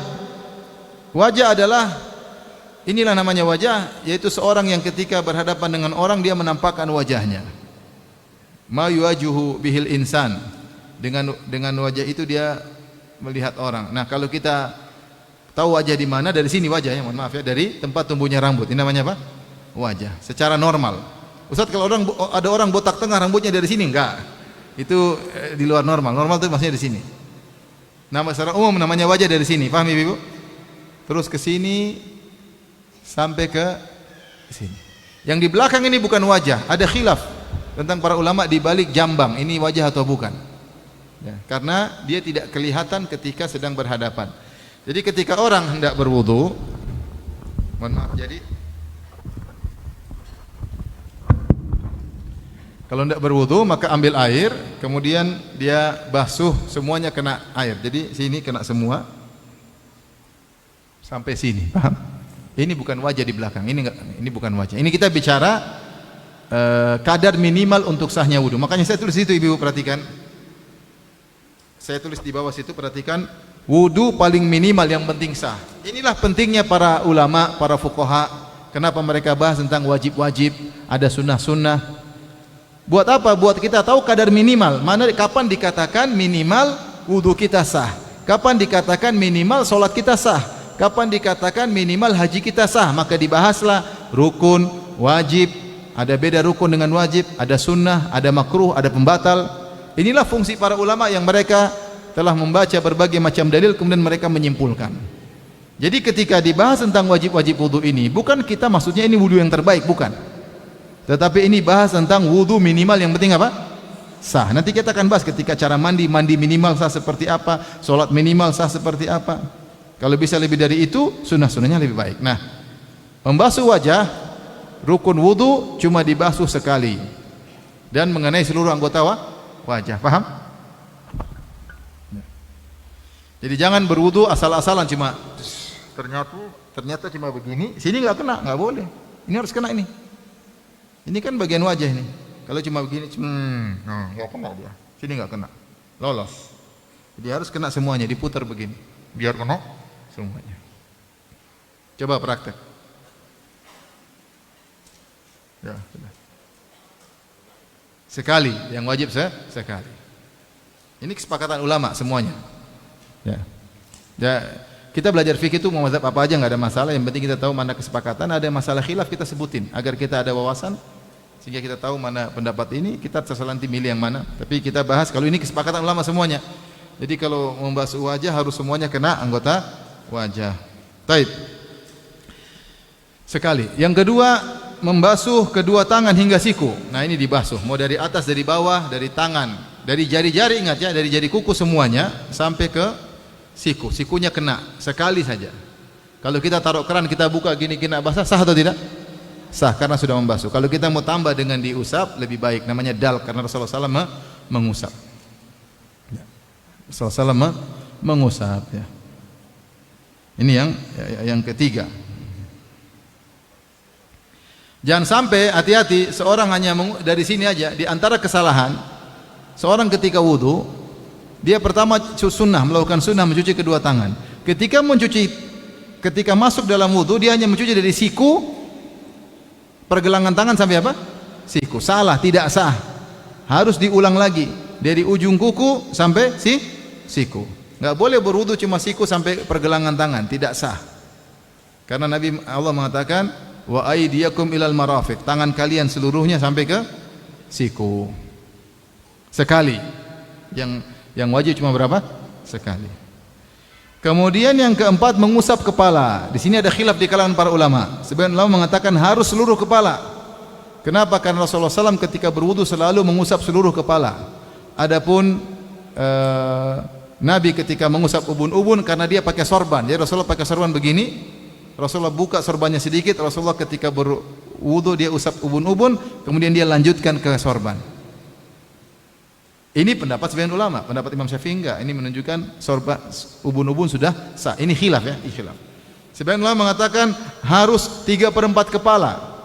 adalah, inilah namanya wajah, yaitu seorang yang ketika berhadapan dengan orang dia menampakkan wajahnya. Ma yuwajuhu bihil insan, dengan wajah itu dia melihat orang. Nah, kalau kita tahu wajah di mana, dari sini wajahnya, mohon maaf ya, dari tempat tumbuhnya rambut. Ini namanya apa? Wajah. Secara normal. Ustaz, kalau ada orang botak tengah rambutnya dari sini, enggak. Itu di luar normal. Normal itu maksudnya di sini. Nama secara umum namanya wajah dari sini. Paham ibu? Terus ke sini sampai ke sini. Yang di belakang ini bukan wajah, ada khilaf tentang para ulama di balik jambang, ini wajah atau bukan. Ya, karena dia tidak kelihatan ketika sedang berhadapan. Jadi ketika orang hendak berwudu, mohon maaf, jadi kalau hendak berwudu maka ambil air, kemudian dia basuh, semuanya kena air. Jadi sini kena semua sampai sini, paham? Ini bukan wajah di belakang, ini bukan wajah. Ini kita bicara kadar minimal untuk sahnya wudu. Makanya saya tulis itu, ibu perhatikan. Saya tulis di bawah situ, perhatikan, wudu paling minimal yang penting sah. Inilah pentingnya para ulama, para fuqaha. Kenapa mereka bahas tentang wajib-wajib, ada sunnah-sunnah. Buat apa? Buat kita tahu kadar minimal. Mana, kapan dikatakan minimal wudu kita sah? Kapan dikatakan minimal solat kita sah? Kapan dikatakan minimal haji kita sah? Maka dibahaslah rukun, wajib. Ada beda rukun dengan wajib, ada sunnah, ada makruh, ada pembatal. Inilah fungsi para ulama yang mereka telah membaca berbagai macam dalil kemudian mereka menyimpulkan. Jadi ketika dibahas tentang wajib-wajib wudu ini, bukan kita maksudnya ini wudu yang terbaik, bukan. Tetapi ini bahas tentang wudu minimal yang penting apa? Sah. Nanti kita akan bahas ketika cara mandi minimal sah seperti apa, sholat minimal sah seperti apa. Kalau bisa lebih dari itu, sunnah-sunnahnya lebih baik. Nah, membasuh wajah rukun wudu cuma dibasuh sekali dan mengenai seluruh anggota wajah. Paham? Jadi jangan berwudu asal-asalan cuma ternyata cuma begini, sini nggak kena, nggak boleh. Ini harus kena ini. Ini kan bagian wajah ini. Kalau cuma begini, nggak kena dia. Sini nggak kena, lolos. Jadi harus kena semuanya, diputar begini, biar kena semuanya. Coba praktek. Ya, sudah. Sekali, yang wajib sekali. Ini kesepakatan ulama semuanya. Ya. Ya, kita belajar fikih itu mau mazhab apa aja nggak ada masalah. Yang penting kita tahu mana kesepakatan. Ada masalah khilaf kita sebutin agar kita ada wawasan sehingga kita tahu mana pendapat ini. Kita terserah nanti milih yang mana. Tapi kita bahas kalau ini kesepakatan ulama semuanya. Jadi kalau membasuh wajah harus semuanya kena anggota wajah. Taib. Sekali. Yang kedua, membasuh kedua tangan hingga siku. Nah ini dibasuh. Mau dari atas, dari bawah, dari tangan, dari jari-jari, ingat ya, dari jari kuku semuanya sampai ke siku. Sikunya kena sekali saja. Kalau kita taruh keran, kita buka gini kena basah, sah atau tidak? Sah karena sudah membasuh. Kalau kita mau tambah dengan diusap lebih baik, namanya dal karena Rasulullah SAW mengusap. Rasulullah SAW mengusap ya. Ini yang ketiga. Jangan sampai, hati-hati, seorang hanya dari sini aja, di antara kesalahan seorang ketika wudu, dia pertama sunnah, melakukan sunnah mencuci kedua tangan. Ketika masuk dalam wudu, dia hanya mencuci dari siku, pergelangan tangan sampai apa? Siku. Salah, tidak sah. Harus diulang lagi dari ujung kuku sampai siku. Enggak boleh berwudu cuma siku sampai pergelangan tangan, tidak sah. Karena Nabi Allah mengatakan, wa aydiyakum ilal marafiq, tangan kalian seluruhnya sampai ke siku. Sekali. Yang wajib cuma berapa? Sekali. Kemudian yang keempat, mengusap kepala. Di sini ada khilaf di kalangan para ulama. Sebagian ulama mengatakan harus seluruh kepala. Kenapa? Karena Rasulullah SAW ketika berwudu selalu mengusap seluruh kepala. Adapun Nabi ketika mengusap ubun-ubun karena dia pakai sorban. Jadi Rasulullah pakai sorban begini. Rasulullah buka sorbannya sedikit. Rasulullah ketika berwudu dia usap ubun-ubun, kemudian dia lanjutkan ke sorban. Ini pendapat sebagian ulama, pendapat Imam Syafi'i enggak. Ini menunjukkan sorban ubun-ubun sudah sah. Ini khilaf ya, ini khilaf. Sebagian ulama mengatakan harus 3/4 kepala.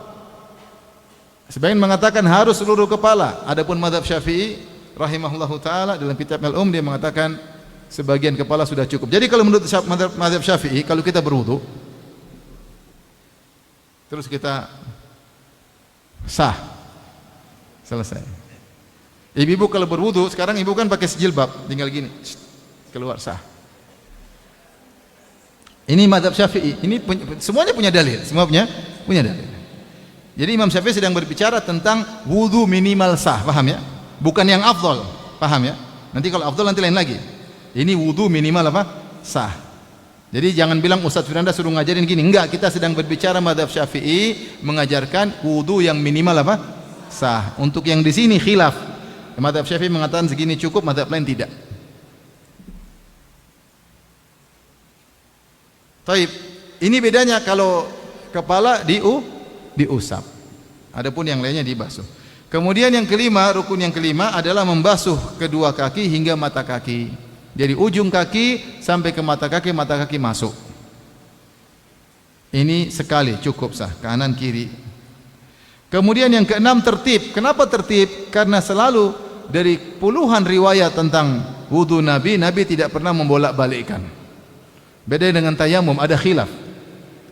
Sebagian mengatakan harus seluruh kepala. Adapun mazhab Syafi'i rahimahullahu taala dalam kitab Al-Um dia mengatakan sebagian kepala sudah cukup. Jadi kalau menurut mazhab Syafi'i, kalau kita berwudu terus kita sah, selesai. Ibu-ibu kalau berwudu sekarang, ibu kan pakai sejilbab, tinggal gini keluar, sah. Ini mazhab Syafi'i. Ini semuanya punya dalil, semua punya dalil. Jadi Imam Syafi'i sedang berbicara tentang wudu minimal sah, paham ya? Bukan yang afdol, paham ya? Nanti kalau afdol nanti lain lagi. Ini wudu minimal apa? Sah. Jadi jangan bilang Ustaz Firanda suruh ngajarin gini. Enggak, kita sedang berbicara mazhab Syafi'i mengajarkan wudu yang minimal apa? Sah. Untuk yang di sini khilaf. Mazhab Syafi'i mengatakan segini cukup, mazhab lain tidak. Taib. Ini bedanya kalau kepala diusap. Adapun yang lainnya dibasuh. Kemudian yang kelima, rukun yang kelima adalah membasuh kedua kaki hingga mata kaki. Dari ujung kaki sampai ke mata kaki masuk. Ini sekali cukup sah, kanan kiri. Kemudian yang keenam, tertib. Kenapa tertib? Karena selalu dari puluhan riwayat tentang wudu Nabi tidak pernah membolak-balikkan. Beda dengan tayamum, ada khilaf.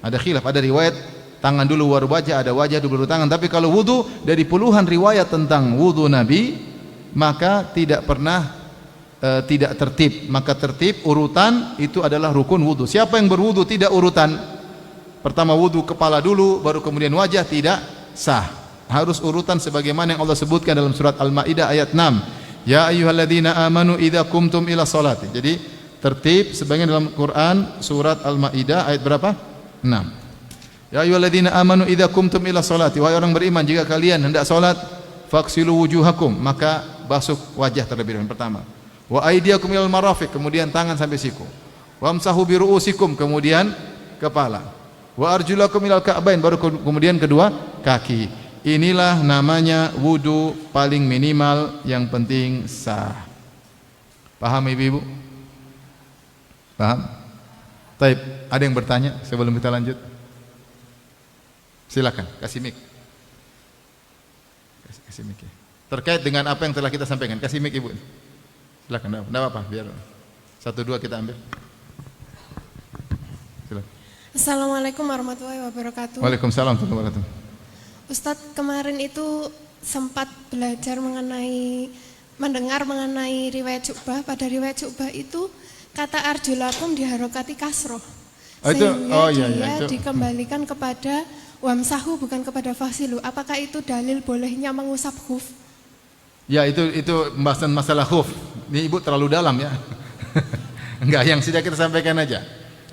Ada riwayat tangan dulu baru wajah, ada wajah dulu baru tangan. Tapi kalau wudu dari puluhan riwayat tentang wudu Nabi, maka tidak pernah tidak tertib. Maka tertib urutan itu adalah rukun wudu. Siapa yang berwudu tidak urutan, pertama wudu kepala dulu baru kemudian wajah, tidak sah. Harus urutan sebagaimana yang Allah sebutkan dalam surat Al-Maidah ayat 6. Ya ayyuhalladzina amanu idza qumtum ila sholati. Jadi tertib sebagian dalam Quran surat Al-Maidah ayat berapa? 6. Ya ayyuhalladzina amanu idza qumtum ila sholati. Wahai orang beriman, jika kalian hendak salat, faghsilu wujuhakum, maka basuh wajah terlebih dahulu pertama. Wa aydiyakum ilal marafiq, kemudian tangan sampai siku. Wamsahu bi ru'usikum, kemudian kepala. Wa arjulakum ilal ka'bain, baru kemudian kedua kaki. Inilah namanya wudu paling minimal, yang penting sah. Paham ibu-ibu? Paham? Taib, ada yang bertanya sebelum kita lanjut? Silakan, kasih mic. Kasih mic ya. Terkait dengan apa yang telah kita sampaikan, kasih mic ibu. Silakan, enggak apa-apa, biar 1-2 kita ambil. Silakan. Assalamualaikum warahmatullahi wabarakatuh. Waalaikumsalam warahmatullahi wabarakatuh. Ustadz, kemarin itu sempat belajar mendengar mengenai riwayat Syu'bah. Pada riwayat Syu'bah itu kata arjulakum diharokati kasroh, sehingga dia dikembalikan kepada wamsahu, bukan kepada fasilu. Apakah itu dalil bolehnya mengusap khuf? Ya, itu pembahasan masalah khuf. Ini ibu terlalu dalam ya. Enggak, yang sudah kita sampaikan aja.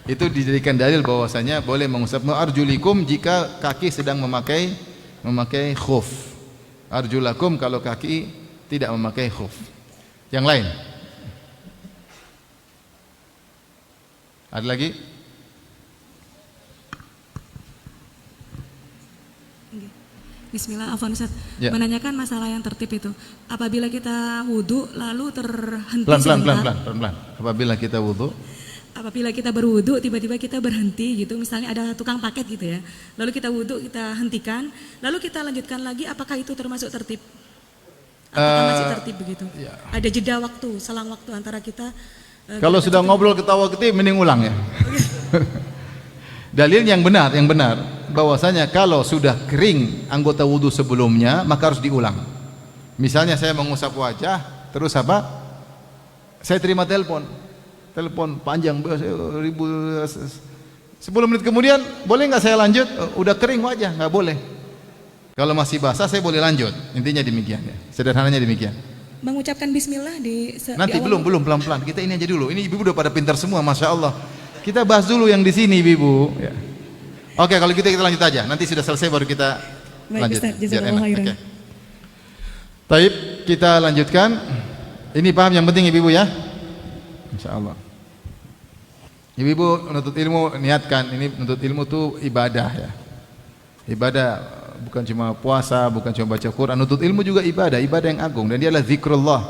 Itu dijadikan dalil bahwasanya boleh mengusap arjulikum jika kaki sedang memakai khuf. Arjulakum kalau kaki tidak memakai khuf. Yang lain? Ada lagi? Bismillah, afwan Ustaz. Ya. Menanyakan masalah yang tertib itu. Apabila kita wudu lalu terhenti pelan-pelan. Apabila kita wudu, apabila kita berwudu tiba-tiba kita berhenti gitu, misalnya ada tukang paket gitu ya. Lalu kita wudu, kita hentikan, lalu kita lanjutkan lagi, apakah itu termasuk tertib? Apakah masih tertib begitu? Ya. Ada jeda waktu, selang waktu antara kita. Kalau sudah ngobrol ketawa ketih, mending ulang ya. Dalil yang benar bahwasanya kalau sudah kering anggota wudu sebelumnya maka harus diulang. Misalnya saya mengusap wajah, terus apa? Saya terima telepon panjang 10 menit kemudian, boleh nggak saya lanjut? Udah kering wajah, nggak boleh. Kalau masih basah saya boleh lanjut. Intinya demikian ya. Sederhananya demikian. Mengucapkan bismillah nanti belum pelan-pelan. Kita ini aja dulu. Ini ibu udah pada pintar semua, masya Allah. Kita bahas dulu yang di sini, ibu. Ya. Oke, kalau gitu kita lanjut aja. Nanti sudah selesai baru kita lanjut. Oke. Taib, kita lanjutkan. Ini paham yang penting ibu ya. Insya Allah. Ibu menuntut ilmu, niatkan ini menuntut ilmu itu ibadah ya. Ibadah bukan cuma puasa, bukan cuma baca Quran. Menuntut ilmu juga ibadah yang agung, dan dia adalah zikrullah.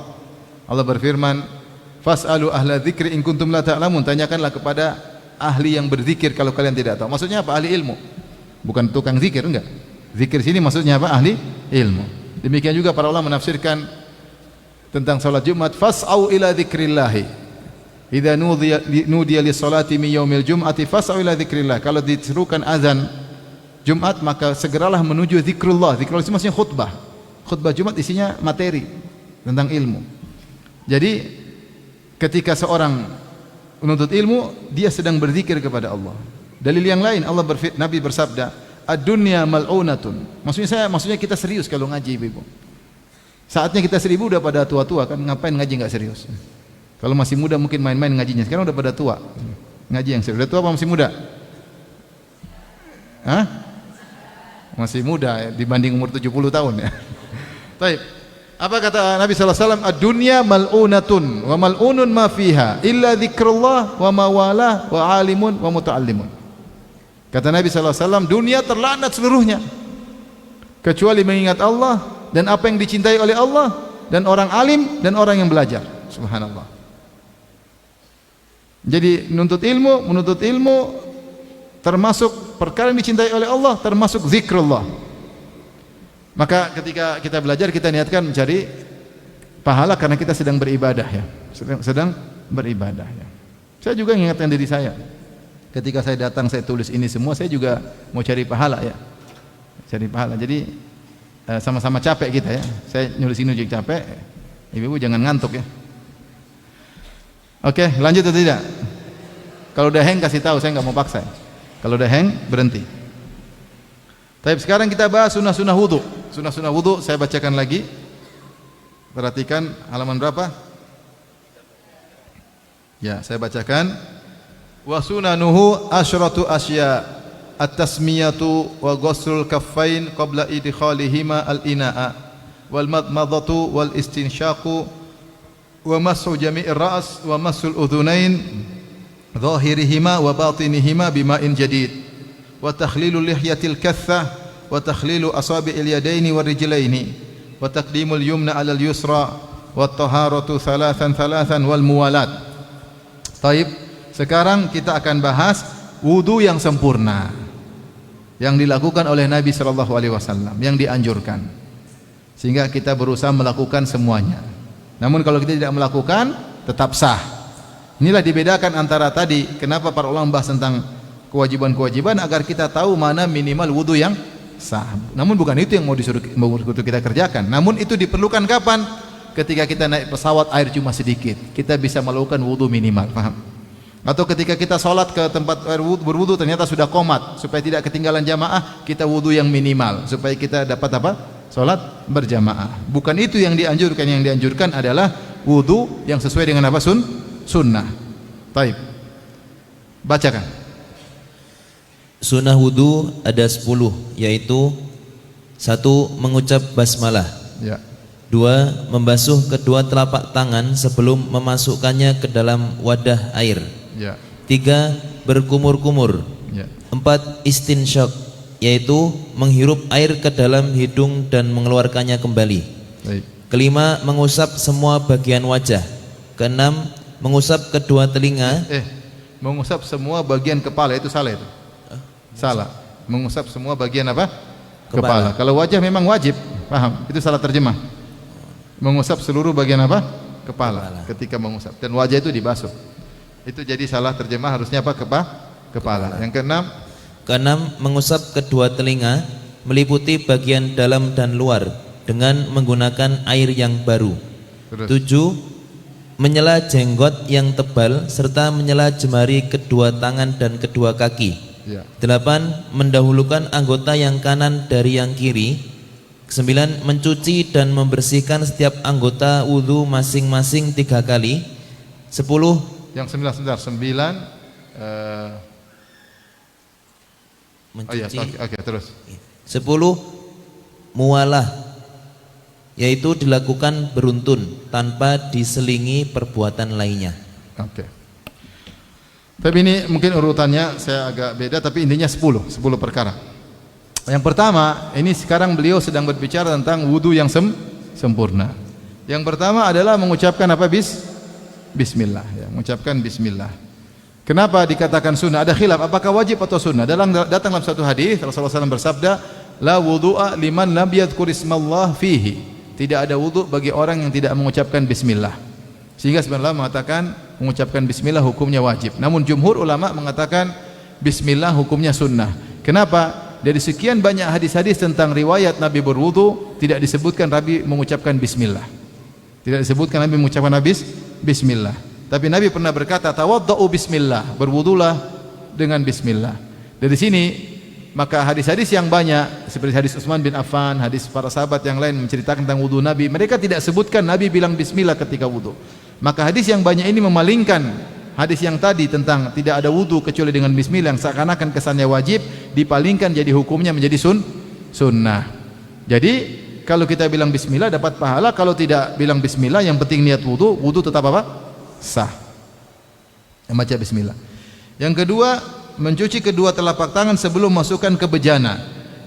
Allah berfirman, "Fas'alu ahla dzikri in kuntum la ta'lamun." Tanyakanlah kepada ahli yang berzikir kalau kalian tidak tahu. Maksudnya apa? Ahli ilmu. Bukan tukang zikir, enggak. Zikir sini maksudnya apa? Ahli ilmu. Demikian juga para ulama menafsirkan tentang salat Jumat, fas'au ila dzikrillah. Idza nudiya lis-salati min yaumil jum'ati fas'au ila dzikrillah. Kalau diserukan azan Jumat maka segeralah menuju zikrullah. Zikrullah itu maksudnya khutbah. Khutbah Jumat isinya materi tentang ilmu. Jadi ketika seorang menuntut ilmu, dia sedang berzikir kepada Allah. Dalil yang lain, Nabi bersabda, "Ad-dunya mal'unatun." Maksudnya kita serius kalau ngaji, Ibu. Saatnya kita serius, udah pada tua-tua kan, ngapain ngaji enggak serius? Kalau masih muda mungkin main-main ngajinya. Sekarang udah pada tua. Ngaji yang serius. Udah tua apa masih muda? Hah? Masih muda ya, dibanding umur 70 tahun ya. Baik. Apa kata Nabi sallallahu alaihi wasallam? Ad-dunya mal'unatun wa mal'unun ma fiha illa dzikrullah wa mawalah wa alimun wa muta'allimun. Kata Nabi sallallahu alaihi wasallam, dunia terlaknat seluruhnya kecuali mengingat Allah dan apa yang dicintai oleh Allah dan orang alim dan orang yang belajar. Subhanallah. Jadi menuntut ilmu termasuk perkara yang dicintai oleh Allah, termasuk zikrullah. Maka ketika kita belajar, kita niatkan mencari pahala karena kita sedang beribadah ya. Sedang beribadah ya. Saya juga mengingatkan diri saya. Ketika saya datang, saya tulis ini semua, saya juga mau cari pahala ya. Cari pahala. Jadi sama-sama capek kita ya. Saya nulis ini juga capek. Ibu jangan ngantuk ya. Oke, lanjut atau tidak? Kalau udah hang kasih tahu, saya nggak mau paksa. Kalau udah hang berhenti. Tapi sekarang kita bahas sunnah-sunnah wudu. Sunnah-sunnah wudu saya bacakan lagi. Perhatikan halaman berapa? Ya, saya bacakan. Wa sunanuhu asyratu asya. At-tasmiyatu wa ghuslul kaffain qabla idkhalihima al-ina'a wal madmadatu wal istinsyaqu wa mashu jami'ir ra's wa masul udhunain zahirihima wa batinihima bima'in jadid wa takhlilu lihyatil kathah, wa takhlilu asabi'il yadaini war rijlaini, wa taqdimul yumna 'alal yusra, wa taharatu thalathan wal muwalat. Taib, sekarang kita akan bahas wudu yang sempurna yang dilakukan oleh Nabi sallallahu alaihi wasallam, yang dianjurkan. Sehingga kita berusaha melakukan semuanya. Namun kalau kita tidak melakukan, tetap sah. Inilah dibedakan antara tadi, kenapa para ulama bahas tentang kewajiban-kewajiban, agar kita tahu mana minimal wudu yang sah. Namun bukan itu yang mau disuruh kita kerjakan. Namun itu diperlukan kapan? Ketika kita naik pesawat, air cuma sedikit, kita bisa melakukan wudu minimal, paham? Atau ketika kita sholat ke tempat air berwudu ternyata sudah qomat, supaya tidak ketinggalan jamaah, kita wudu yang minimal supaya kita dapat apa? Sholat berjamaah. Bukan itu yang dianjurkan. Yang dianjurkan adalah wudu yang sesuai dengan apa? Sunnah. Taib. Bacakan. Sunnah wudu ada 10, yaitu 1. Mengucap basmalah. Ya. 2. Membasuh kedua telapak tangan sebelum memasukkannya ke dalam wadah air. Ya. 3. Berkumur-kumur. Ya. 4. Istinsyak, yaitu menghirup air ke dalam hidung dan mengeluarkannya kembali. Baik. 5. Mengusap semua bagian wajah. 6. Mengusap kedua telinga. Mengusap semua bagian kepala, itu salah itu. Salah. Mengusap semua bagian apa? Kepala. Kalau wajah memang wajib, paham? Itu salah terjemah. Mengusap seluruh bagian apa? Kepala. Ketika mengusap, dan wajah itu dibasuh. Itu jadi salah terjemah, harusnya apa? Kepala. Yang keenam, mengusap kedua telinga meliputi bagian dalam dan luar dengan menggunakan air yang baru. 7. Menyela jenggot yang tebal serta menyela jemari kedua tangan dan kedua kaki. 8. Mendahulukan anggota yang kanan dari yang kiri. 9. Mencuci dan membersihkan setiap anggota wudu masing-masing 3 kali. 10. Yang 9 Mencuci. Oke, terus. 10. Mualah, yaitu dilakukan beruntun tanpa diselingi perbuatan lainnya. Oke. Tapi ini mungkin urutannya saya agak beda, tapi intinya 10 perkara. Yang pertama, ini sekarang beliau sedang berbicara tentang wudu yang sempurna. Yang pertama adalah mengucapkan apa? Bismillah, ya, mengucapkan bismillah. Kenapa dikatakan sunnah? Ada khilaf apakah wajib atau sunnah. Datang dalam satu hadis Rasulullah SAW bersabda, la wudu'a liman lam yadhkur ismallah fihi. Tidak ada wudu bagi orang yang tidak mengucapkan bismillah. Sehingga sebenarnya mengatakan mengucapkan bismillah hukumnya wajib. Namun jumhur ulama mengatakan bismillah hukumnya sunnah. Kenapa? Dari sekian banyak hadis-hadis tentang riwayat Nabi berwudu, tidak disebutkan Nabi mengucapkan bismillah. Tidak disebutkan Nabi mengucapkan bismillah. Tapi Nabi pernah berkata, tawadda'u bismillah, berwudulah dengan bismillah. Dari sini maka hadis-hadis yang banyak seperti hadis Utsman bin Affan, hadis para sahabat yang lain menceritakan tentang wudu Nabi, mereka tidak sebutkan Nabi bilang bismillah ketika wudu. Maka hadis yang banyak ini memalingkan hadis yang tadi tentang tidak ada wudu kecuali dengan bismillah, yang seakan-akan kesannya wajib, dipalingkan jadi hukumnya menjadi sunnah. Jadi kalau kita bilang bismillah dapat pahala, kalau tidak bilang bismillah yang penting niat wudu tetap apa? Sah. Membaca bismillah. Yang kedua, mencuci kedua telapak tangan sebelum masukkan ke bejana.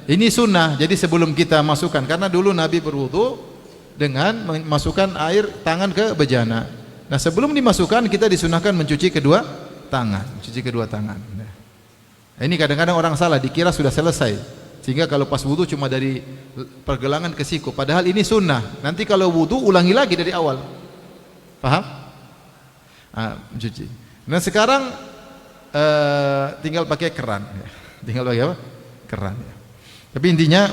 Ini sunnah, jadi sebelum kita masukkan, karena dulu Nabi berwudu dengan memasukkan air tangan ke bejana. Nah, sebelum dimasukkan kita disunahkan mencuci kedua tangan, Nah, ini kadang-kadang orang salah, dikira sudah selesai, sehingga kalau pas wudu cuma dari pergelangan ke siku, padahal ini sunnah. Nanti kalau wudu ulangi lagi dari awal. Paham? Mencuci. Nah, sekarang tinggal pakai keran, ya. Tinggal pakai apa? Keran, ya. Tapi intinya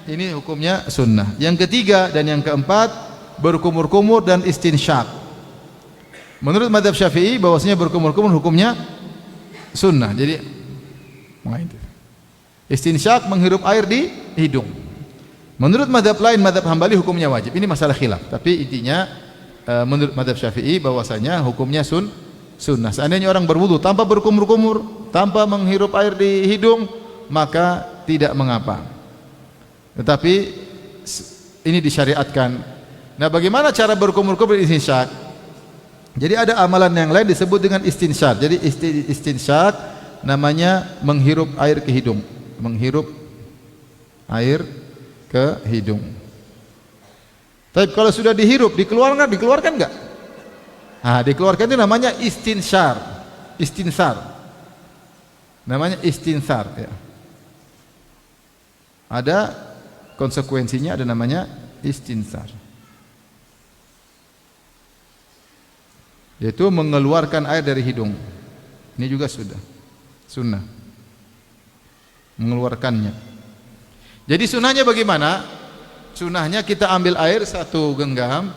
ini hukumnya sunnah. Yang ketiga dan yang keempat, berkumur-kumur dan istinsyak. Menurut mazhab Syafi'i bahwasanya berkumur-kumur hukumnya sunnah. Jadi istinsyak menghirup air di hidung. Menurut mazhab lain, mazhab Hambali, hukumnya wajib. Ini masalah khilaf. Tapi intinya menurut mazhab Syafi'i bahwasanya hukumnya sunnah. Seandainya orang berwudu tanpa berkumur-kumur, tanpa menghirup air di hidung, maka tidak mengapa. Tetapi ini disyariatkan. Nah, bagaimana cara berkumur-kumur istinsyak? Jadi ada amalan yang lain disebut dengan istinsyak. Jadi istinsyak namanya menghirup air ke hidung. Menghirup air ke hidung. Tapi kalau sudah dihirup, dikeluarkan enggak? Nah, dikeluarkan itu namanya istinsyar. Istinsar. Namanya istinsar ya. Ada konsekuensinya, ada namanya istinsar. Yaitu mengeluarkan air dari hidung. Ini juga sudah sunnah. Mengeluarkannya. Jadi sunnahnya bagaimana? Sunnahnya kita ambil air satu genggam,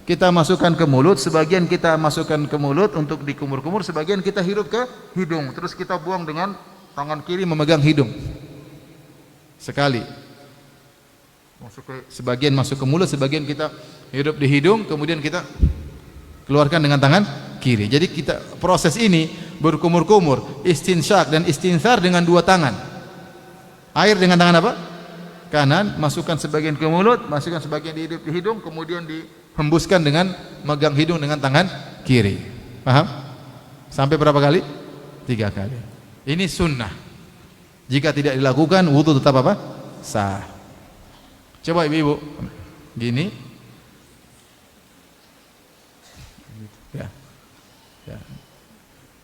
kita masukkan ke mulut, sebagian kita masukkan ke mulut untuk dikumur-kumur, sebagian kita hirup ke hidung, terus kita buang dengan tangan kiri memegang hidung. Sekali. Sebagian masuk ke mulut, sebagian kita hirup di hidung, kemudian kita keluarkan dengan tangan kiri. Jadi kita proses ini berkumur-kumur, istinsyak dan istinsar dengan dua tangan. Air dengan tangan apa? Kanan, masukkan sebagian ke mulut, masukkan sebagian di hidung, kemudian dihembuskan dengan megang hidung dengan tangan kiri. Paham? Sampai berapa kali? 3 kali. Ini sunnah. Jika tidak dilakukan, wudu tetap apa? Sah. Coba ibu-ibu, gini. Ya. Ya.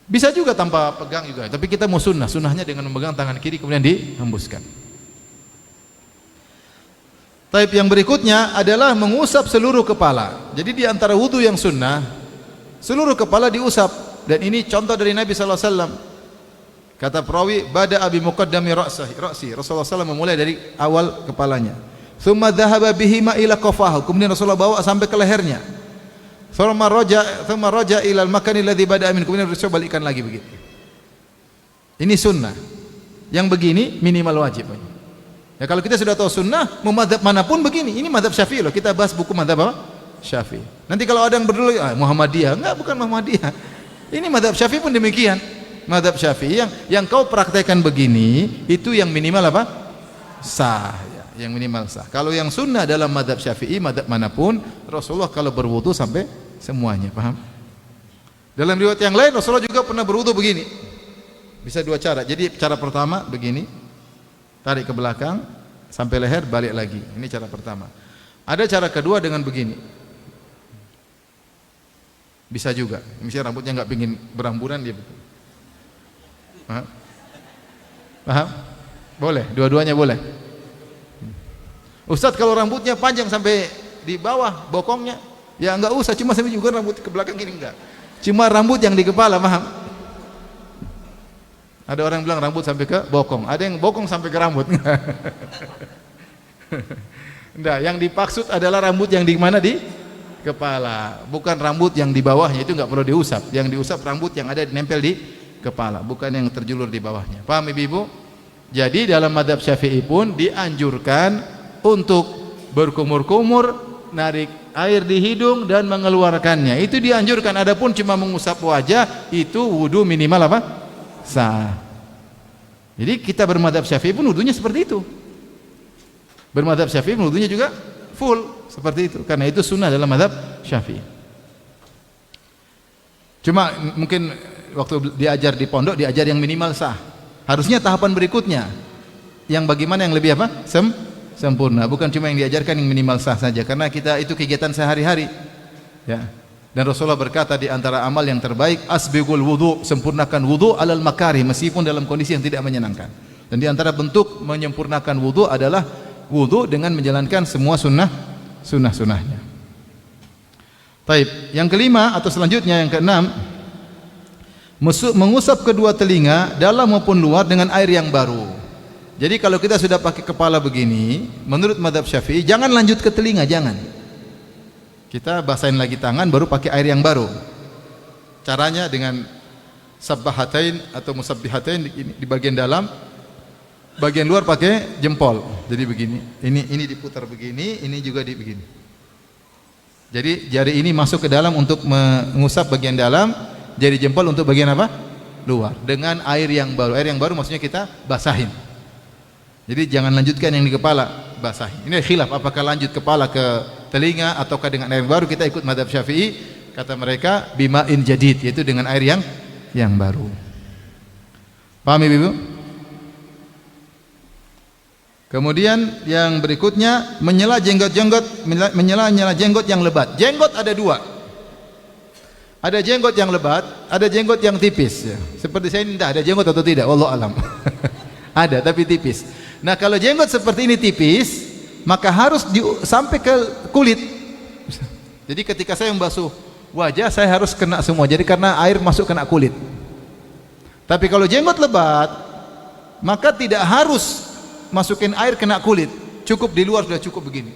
Bisa juga tanpa pegang juga, tapi kita mau sunnah. Sunnahnya dengan memegang tangan kiri kemudian dihembuskan. Taib yang berikutnya adalah mengusap seluruh kepala. Jadi di antara wudu yang sunnah, seluruh kepala diusap. Dan ini contoh dari Nabi SAW. Kata perawi, bada abi muqaddami ra'si. Rasulullah SAW memulai dari awal kepalanya. Thumma dhahaba bihima ila qafahu. Kemudian Rasulullah bawa sampai ke lehernya. Thumma raja ila al-makani alladhi bada'a min. Kemudian Rasulullah balikkan lagi begitu. Ini sunnah. Yang begini minimal wajib. Ya kalau kita sudah tahu sunnah, mau mazhab manapun begini. Ini mazhab Syafi'i loh. Kita bahas buku mazhab apa? Syafi'i. Nanti kalau ada yang berdulu, Muhammadiyah, enggak, bukan Muhammadiyah. Ini mazhab Syafi'i pun demikian. Mazhab Syafi'i yang kau praktekkan begini, itu yang minimal apa? Sah. Ya, yang minimal sah. Kalau yang sunnah dalam mazhab Syafi'i, mazhab manapun, Rasulullah kalau berwudu sampai semuanya, paham? Dalam riwayat yang lain, Rasulullah juga pernah berwudu begini. Bisa dua cara. Jadi cara pertama begini. Tarik ke belakang sampai leher, balik lagi. Ini cara pertama. Ada cara kedua dengan begini. Bisa juga. Misalnya rambutnya nggak pingin beramburan dia betul. Paham? Paham? Boleh. Dua-duanya boleh. Ustadz kalau rambutnya panjang sampai di bawah bokongnya, ya nggak usah. Cuma sampai juga rambut ke belakang gini enggak. Cuma rambut yang di kepala, paham? Ada orang bilang rambut sampai ke bokong, ada yang bokong sampai ke rambut. Nah, yang dimaksud adalah rambut yang di mana? Di kepala, bukan rambut yang di bawahnya, itu nggak perlu diusap. Yang diusap rambut yang ada nempel di kepala, bukan yang terjulur di bawahnya. Paham ibu-ibu? Jadi dalam mazhab Syafi'i pun dianjurkan untuk berkumur-kumur, narik air di hidung dan mengeluarkannya. Itu dianjurkan. Adapun cuma mengusap wajah, itu wudu minimal apa? Sah. Jadi kita bermadhab Syafi'i pun wudunya seperti itu. Bermadhab Syafi'i pun wudunya juga full seperti itu. Karena itu sunnah dalam madhab Syafi'i. Cuma mungkin waktu diajar di pondok diajar yang minimal sah. Harusnya tahapan berikutnya yang bagaimana yang lebih apa? Sempurna. Bukan cuma yang diajarkan yang minimal sah saja. Karena kita itu kegiatan sehari-hari. Ya. Dan Rasulullah berkata di antara amal yang terbaik, asbighul wudu, sempurnakan wudu alal makari, meskipun dalam kondisi yang tidak menyenangkan. Dan di antara bentuk menyempurnakan wudu adalah wudu dengan menjalankan semua sunnah-sunnahnya. Taib. Yang kelima atau selanjutnya yang keenam, mengusap kedua telinga dalam maupun luar dengan air yang baru. Jadi kalau kita sudah pakai kepala begini, menurut mazhab Syafi'i jangan lanjut ke telinga, jangan. Kita basahin lagi tangan baru pakai air yang baru. Caranya dengan sabbahatain atau musabbihatain di bagian dalam, bagian luar pakai jempol. Jadi begini. Ini diputar begini, ini juga begini. Jadi jari ini masuk ke dalam untuk mengusap bagian dalam, jari jempol untuk bagian apa? Luar. Dengan air yang baru. Air yang baru maksudnya kita basahin. Jadi jangan lanjutkan yang di kepala, basahin. Ini khilaf apakah lanjut kepala ke telinga ataukah dengan air baru. Kita ikut mazhab Syafi'i, kata mereka bima'in jadid, yaitu dengan air yang baru. Paham ibu? Kemudian yang berikutnya menyela jenggot-jenggot, menyela jenggot yang lebat. Jenggot ada dua. Ada jenggot yang lebat, ada jenggot yang tipis. Ya. Seperti saya ini tidak ada jenggot atau tidak? Wallahu alam. Ada tapi tipis. Nah kalau jenggot seperti ini tipis, maka harus sampai ke kulit. Jadi ketika saya membasuh wajah, saya harus kena semua. Jadi karena air masuk kena kulit. Tapi kalau jenggot lebat, maka tidak harus masukin air kena kulit, cukup di luar sudah cukup begini.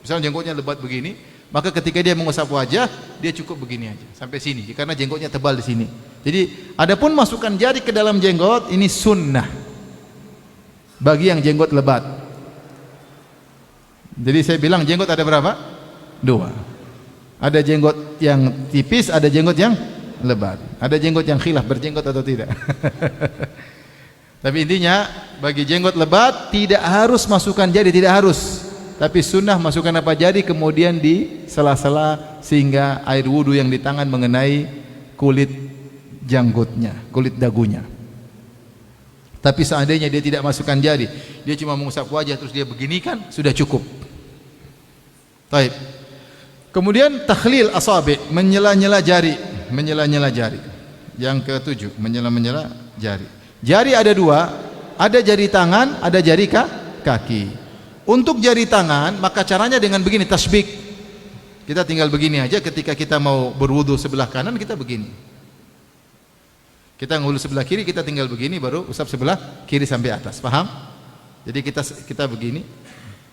Misalnya jenggotnya lebat begini, maka ketika dia mengusap wajah, dia cukup begini aja sampai sini, karena jenggotnya tebal di sini. Jadi, adapun masukkan jari ke dalam jenggot ini sunnah bagi yang jenggot lebat. Jadi saya bilang jenggot ada berapa? Dua. Ada jenggot yang tipis, ada jenggot yang lebat. Ada jenggot yang khilaf berjenggot atau tidak. Tapi intinya bagi jenggot lebat tidak harus masukkan jari, tidak harus. Tapi sunnah masukkan apa jari kemudian di sela-sela sehingga air wudu yang di tangan mengenai kulit janggutnya, kulit dagunya. Tapi seandainya dia tidak masukkan jari, dia cuma mengusap wajah terus dia beginikan, sudah cukup. Baik. Kemudian takhlil asabi, menyela-nyela jari, menyela-nyela jari. Yang ketujuh, menyela-nyela jari. Jari ada dua, ada jari tangan, ada jari kaki. Untuk jari tangan, maka caranya dengan begini, tasbik. Kita tinggal begini aja ketika kita mau berwudu sebelah kanan, kita begini. Kita ngulu sebelah kiri, kita tinggal begini, baru usap sebelah kiri sampai atas. Paham? Jadi kita begini.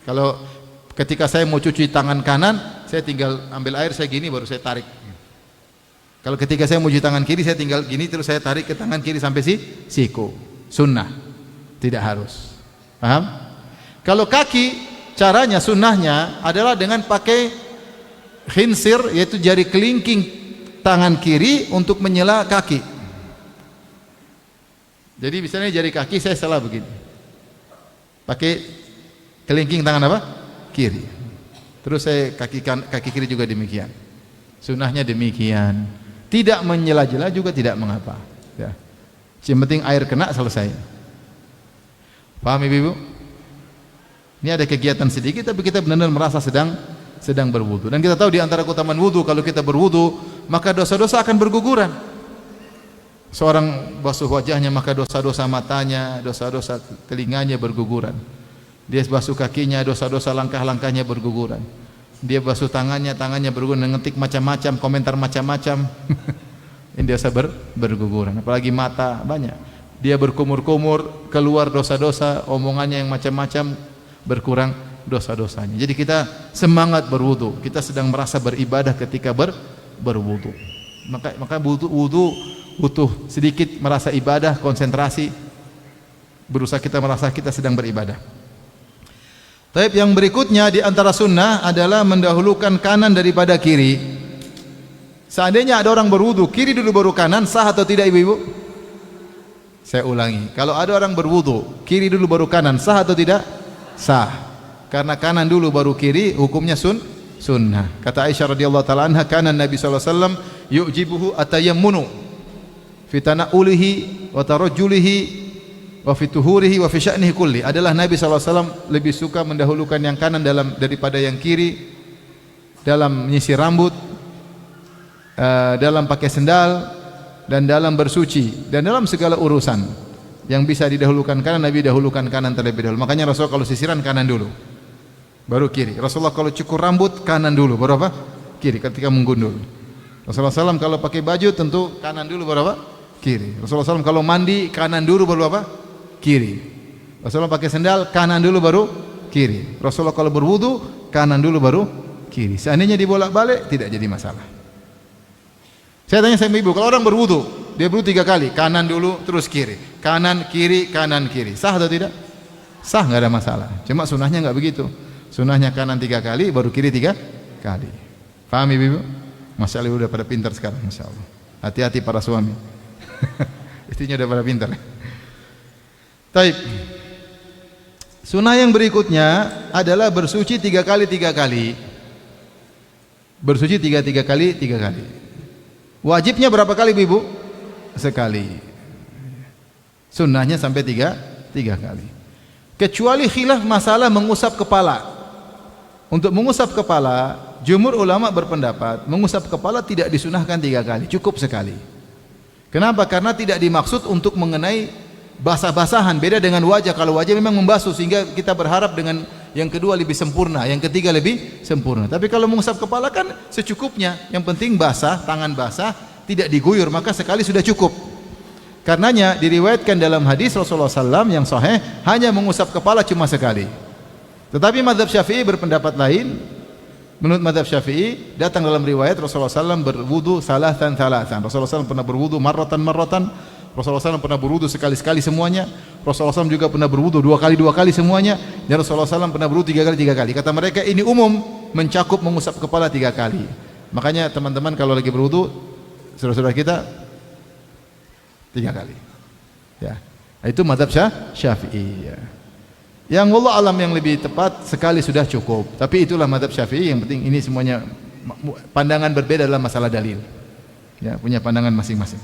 Kalau ketika saya mau cuci tangan kanan, saya tinggal ambil air, saya gini, baru saya tarik. Kalau ketika saya mau cuci tangan kiri, saya tinggal gini terus saya tarik ke tangan kiri sampai siku. Sunnah, tidak harus. Paham? Kalau kaki, caranya sunnahnya adalah dengan pakai khinsir, yaitu jari kelingking tangan kiri untuk menyela kaki. Jadi misalnya jari kaki saya salah begini, pakai kelingking tangan apa? Kiri. Terus saya kaki kiri juga demikian. Sunnahnya demikian. Tidak menyela-jela juga tidak mengapa. Ya. Yang penting air kena selesai. Paham ibu? Ini ada kegiatan sedikit, tapi kita benar-benar merasa sedang berwudu. Dan kita tahu di antara keutamaan wudu, kalau kita berwudu, maka dosa-dosa akan berguguran. Seorang basuh wajahnya, maka dosa-dosa matanya, dosa-dosa telinganya berguguran. Dia basuh kakinya, dosa-dosa langkah-langkahnya berguguran. Dia basuh tangannya berguguran, ngetik macam-macam, komentar macam-macam. Ini dosa berguguran. Apalagi mata banyak. Dia berkumur-kumur, keluar dosa-dosa, omongannya yang macam-macam, berkurang dosa-dosanya. Jadi kita semangat berwudu. Kita sedang merasa beribadah ketika berwudu. Maka wudu butuh sedikit merasa ibadah, konsentrasi. Berusaha kita merasa kita sedang beribadah. Tapi yang berikutnya di antara sunnah adalah mendahulukan kanan daripada kiri. Seandainya ada orang berwudu, kiri dulu baru kanan, sah atau tidak ibu-ibu? Saya ulangi, kalau ada orang berwudu, kiri dulu baru kanan, sah atau tidak? Sah. Karena kanan dulu baru kiri, hukumnya sunnah. Kata Aisyah radhiyallahu taala anha, kana Nabi sallallahu alaihi wasallam yu'jibuhu atayammunu fi tana'ulihi wa tarajjulihi wa fi tuhurihi wa fi sya'nihi kulli. Adalah Nabi SAW lebih suka mendahulukan yang kanan daripada yang kiri dalam menyisir rambut, dalam pakai sendal, dan dalam bersuci, dan dalam segala urusan yang bisa didahulukan kanan, Nabi dahulukan kanan terlebih dahulu. Makanya Rasul kalau sisiran kanan dulu, baru kiri. Rasulullah kalau cukur rambut kanan dulu, baru apa? Kiri ketika menggundul. Rasulullah SAW kalau pakai baju tentu kanan dulu, baru apa? Kiri. Rasulullah SAW kalau mandi kanan dulu, baru apa? Kiri. Rasulullah pakai sendal kanan dulu baru kiri. Rasulullah kalau berwudu kanan dulu baru kiri. Seandainya dibolak-balik tidak jadi masalah. Saya tanya sama ibu, kalau orang berwudu, dia berwudu 3 kali, kanan dulu terus kiri, kanan kiri, sah atau tidak? Sah, nggak ada masalah. Cuma sunnahnya nggak begitu. Sunnahnya kanan 3 kali, baru kiri 3 kali. Paham ibu? Masya Allah udah pada pintar sekarang, masya Allah. Hati-hati para suami. Istrinya udah pada pintar. Taib. Sunnah yang berikutnya adalah bersuci 3 kali 3 kali. Bersuci 3 kali 3 kali. Wajibnya berapa kali ibu? Sekali. Sunnahnya sampai tiga kali. Kecuali khilaf masalah mengusap kepala. Untuk mengusap kepala, jumhur ulama berpendapat mengusap kepala tidak disunahkan 3 kali, cukup sekali. Kenapa? Karena tidak dimaksud untuk mengenai basah-basahan. Beda dengan wajah. Kalau wajah memang membasuh sehingga kita berharap dengan yang kedua lebih sempurna, yang ketiga lebih sempurna. Tapi kalau mengusap kepala kan secukupnya. Yang penting basah, tangan basah, tidak diguyur, maka sekali sudah cukup. Karenanya diriwayatkan dalam hadis Rasulullah SAW yang sahih hanya mengusap kepala cuma sekali. Tetapi mazhab Syafi'i berpendapat lain. Menurut mazhab Syafi'i datang dalam riwayat Rasulullah SAW berwudu salatan. Rasulullah SAW pernah berwudu marratan. Rasulullah SAW pernah berwudu sekali-sekali semuanya. Rasulullah SAW juga pernah berwudu 2 kali semuanya. Dan Rasulullah SAW pernah berwudu 3 kali. Kata mereka ini umum mencakup mengusap kepala 3 kali. Makanya teman-teman kalau lagi berwudu, saudara-saudara kita 3 kali. Ya, itu mazhab Syafi'i. Ya. Yang wallahu alam yang lebih tepat sekali sudah cukup. Tapi itulah mazhab Syafi'i. Yang penting ini semuanya pandangan berbeda dalam masalah dalil. Ya, punya pandangan masing-masing.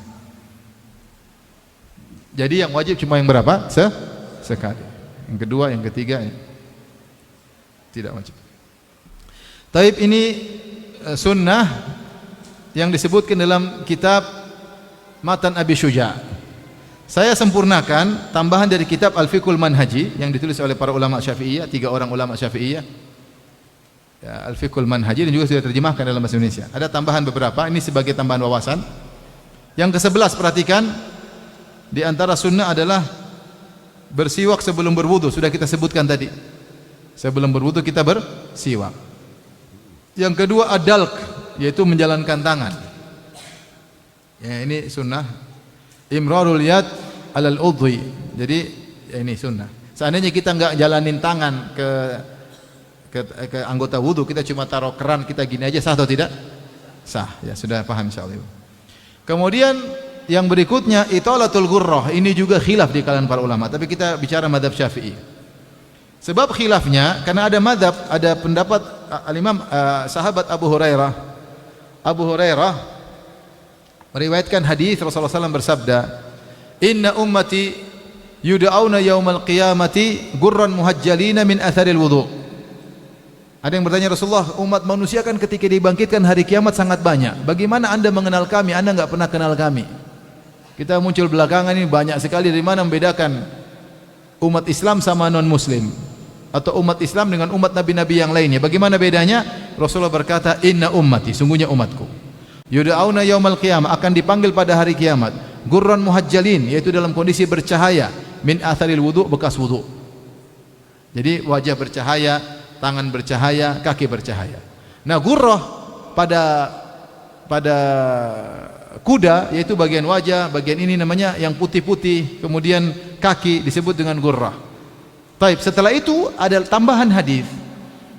Jadi yang wajib cuma yang berapa? Sekali. Yang kedua, yang ketiga tidak wajib. Taib ini sunnah yang disebutkan dalam kitab Matan Abi Syuja. Saya sempurnakan tambahan dari kitab Al-Fiqhul Manhaji yang ditulis oleh para ulama Syafi'iyah, 3 orang ulama Syafi'iyah. Ya, Al-Fiqhul Manhaji dan juga sudah terjemahkan dalam bahasa Indonesia. Ada tambahan beberapa, ini sebagai tambahan wawasan. Yang ke-11 perhatikan, di antara sunnah adalah bersiwak sebelum berwudu. Sudah kita sebutkan tadi. Sebelum berwudu kita bersiwak. Yang kedua adalk, yaitu menjalankan tangan. Ya, ini sunnah. Imrarul yad alal udhi. Jadi ya ini sunnah. Seandainya kita enggak jalanin tangan ke anggota wudu, kita cuma taruh keran kita gini aja, sah atau tidak? Sah. Ya sudah paham insyaallah. Kemudian yang berikutnya italatul ghurrah. Ini juga khilaf di kalangan para ulama, tapi kita bicara mazhab Syafi'i. Sebab khilafnya karena ada mazhab, ada pendapat al-Imam sahabat Abu Hurairah. Abu Hurairah meriwayatkan hadis Rasulullah SAW bersabda, "Inna ummati yud'auna yaumal qiyamati gurran muhajjalina min atharil wudu." Ada yang bertanya, Rasulullah, umat manusia kan ketika dibangkitkan hari kiamat sangat banyak. Bagaimana Anda mengenal kami? Anda enggak pernah kenal kami. Kita muncul belakangan ini banyak sekali. Dari mana membedakan umat Islam sama non muslim atau umat Islam dengan umat nabi-nabi yang lainnya? Bagaimana bedanya? Rasulullah berkata, "Inna ummati, sungguhnya umatku, yud'auna yaumal qiyamah, akan dipanggil pada hari kiamat, gurran muhajjalin, yaitu dalam kondisi bercahaya, min atharil wudu, bekas wudu." Jadi wajah bercahaya, tangan bercahaya, kaki bercahaya. Nah, gurrah pada kuda, yaitu bagian wajah, bagian ini namanya yang putih-putih, kemudian kaki disebut dengan gurrah. Taib, setelah itu ada tambahan hadis.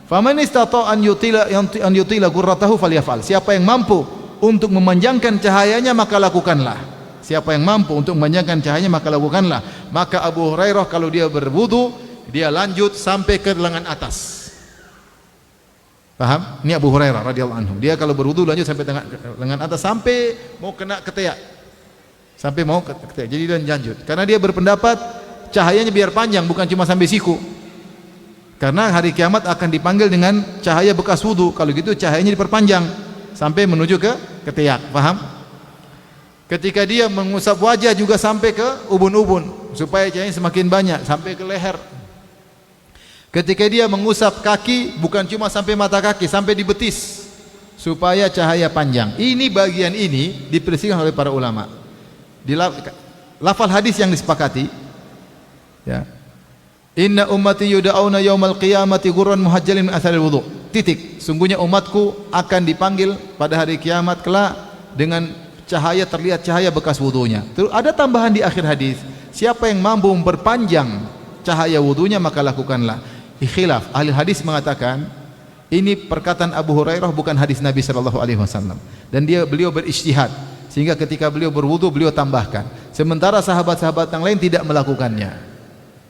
Faman istata an yutila gurratahu falyafal. Siapa yang mampu untuk memanjangkan cahayanya maka lakukanlah. Siapa yang mampu untuk memanjangkan cahayanya maka lakukanlah. Maka Abu Hurairah kalau dia berwudu, dia lanjut sampai ke lengan atas. Paham? Ini Abu Hurairah radhiyallahu anhu. Dia kalau berwudu lanjut sampai lengan atas sampai mau kena ketiak. Sampai mau ketiak. Jadi dia lanjut. Karena dia berpendapat cahayanya biar panjang, bukan cuma sampai siku. Karena hari kiamat akan dipanggil dengan cahaya bekas wudu. Kalau gitu cahayanya diperpanjang sampai menuju ke ketiak. Paham? Ketika dia mengusap wajah juga sampai ke ubun-ubun supaya cahayanya semakin banyak sampai ke leher. Ketika dia mengusap kaki bukan cuma sampai mata kaki, sampai di betis supaya cahaya panjang. Ini bagian ini diperhatikan oleh para ulama. Di lafal hadis yang disepakati, ya. Inna ummati yud'auna yaumal qiyamati gurran muhajjalin min atharil wudu. Titik. Sungguhnya umatku akan dipanggil pada hari kiamat kelak dengan cahaya, terlihat cahaya bekas wudunya. Terus ada tambahan di akhir hadis, siapa yang mampu memperpanjang cahaya wudunya maka lakukanlah. Khilaf. Ahli hadis mengatakan ini perkataan Abu Hurairah, bukan hadis Nabi sallallahu alaihi wasallam. Dan beliau berijtihad sehingga ketika beliau berwudu beliau tambahkan. Sementara sahabat-sahabat yang lain tidak melakukannya.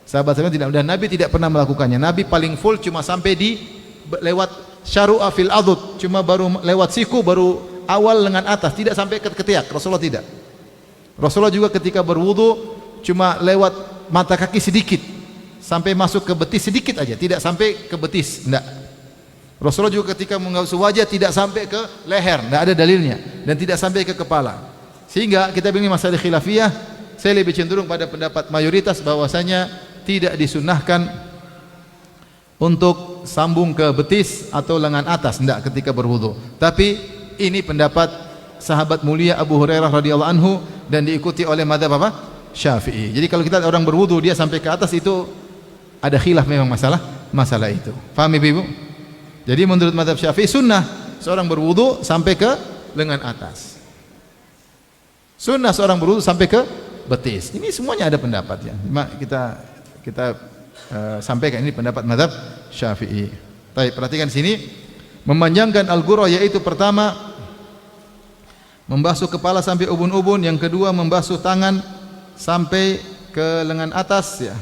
Sahabat-sahabat tidak, dan Nabi tidak pernah melakukannya. Nabi paling full cuma sampai di lewat syaru'a fil adud, cuma baru lewat siku, baru awal lengan atas, tidak sampai ke ketiak. Rasulullah tidak. Rasulullah juga ketika berwudu cuma lewat mata kaki sedikit, sampai masuk ke betis sedikit aja, tidak sampai ke betis, enggak. Rasulullah juga ketika membasuh wajah tidak sampai ke leher, enggak ada dalilnya, dan tidak sampai ke kepala. Sehingga kita bingung masalah khilafiyah, saya lebih cenderung pada pendapat mayoritas bahwasanya tidak disunnahkan untuk sambung ke betis atau lengan atas, enggak, ketika berwudu. Tapi ini pendapat sahabat mulia Abu Hurairah radhiyallahu anhu dan diikuti oleh mazhab apa? Syafi'i. Jadi kalau kita orang berwudu dia sampai ke atas, itu ada khilaf memang masalah itu. Paham Ibu? Jadi menurut mazhab Syafi'i sunnah seorang berwudu sampai ke lengan atas. Sunnah seorang berwudu sampai ke betis. Ini semuanya ada pendapat ya. Kita sampaikan ini pendapat mazhab Syafi'i. Baik, perhatikan sini. Memanjangkan al-ghurrah yaitu pertama membasuh kepala sampai ubun-ubun, yang kedua membasuh tangan sampai ke lengan atas ya.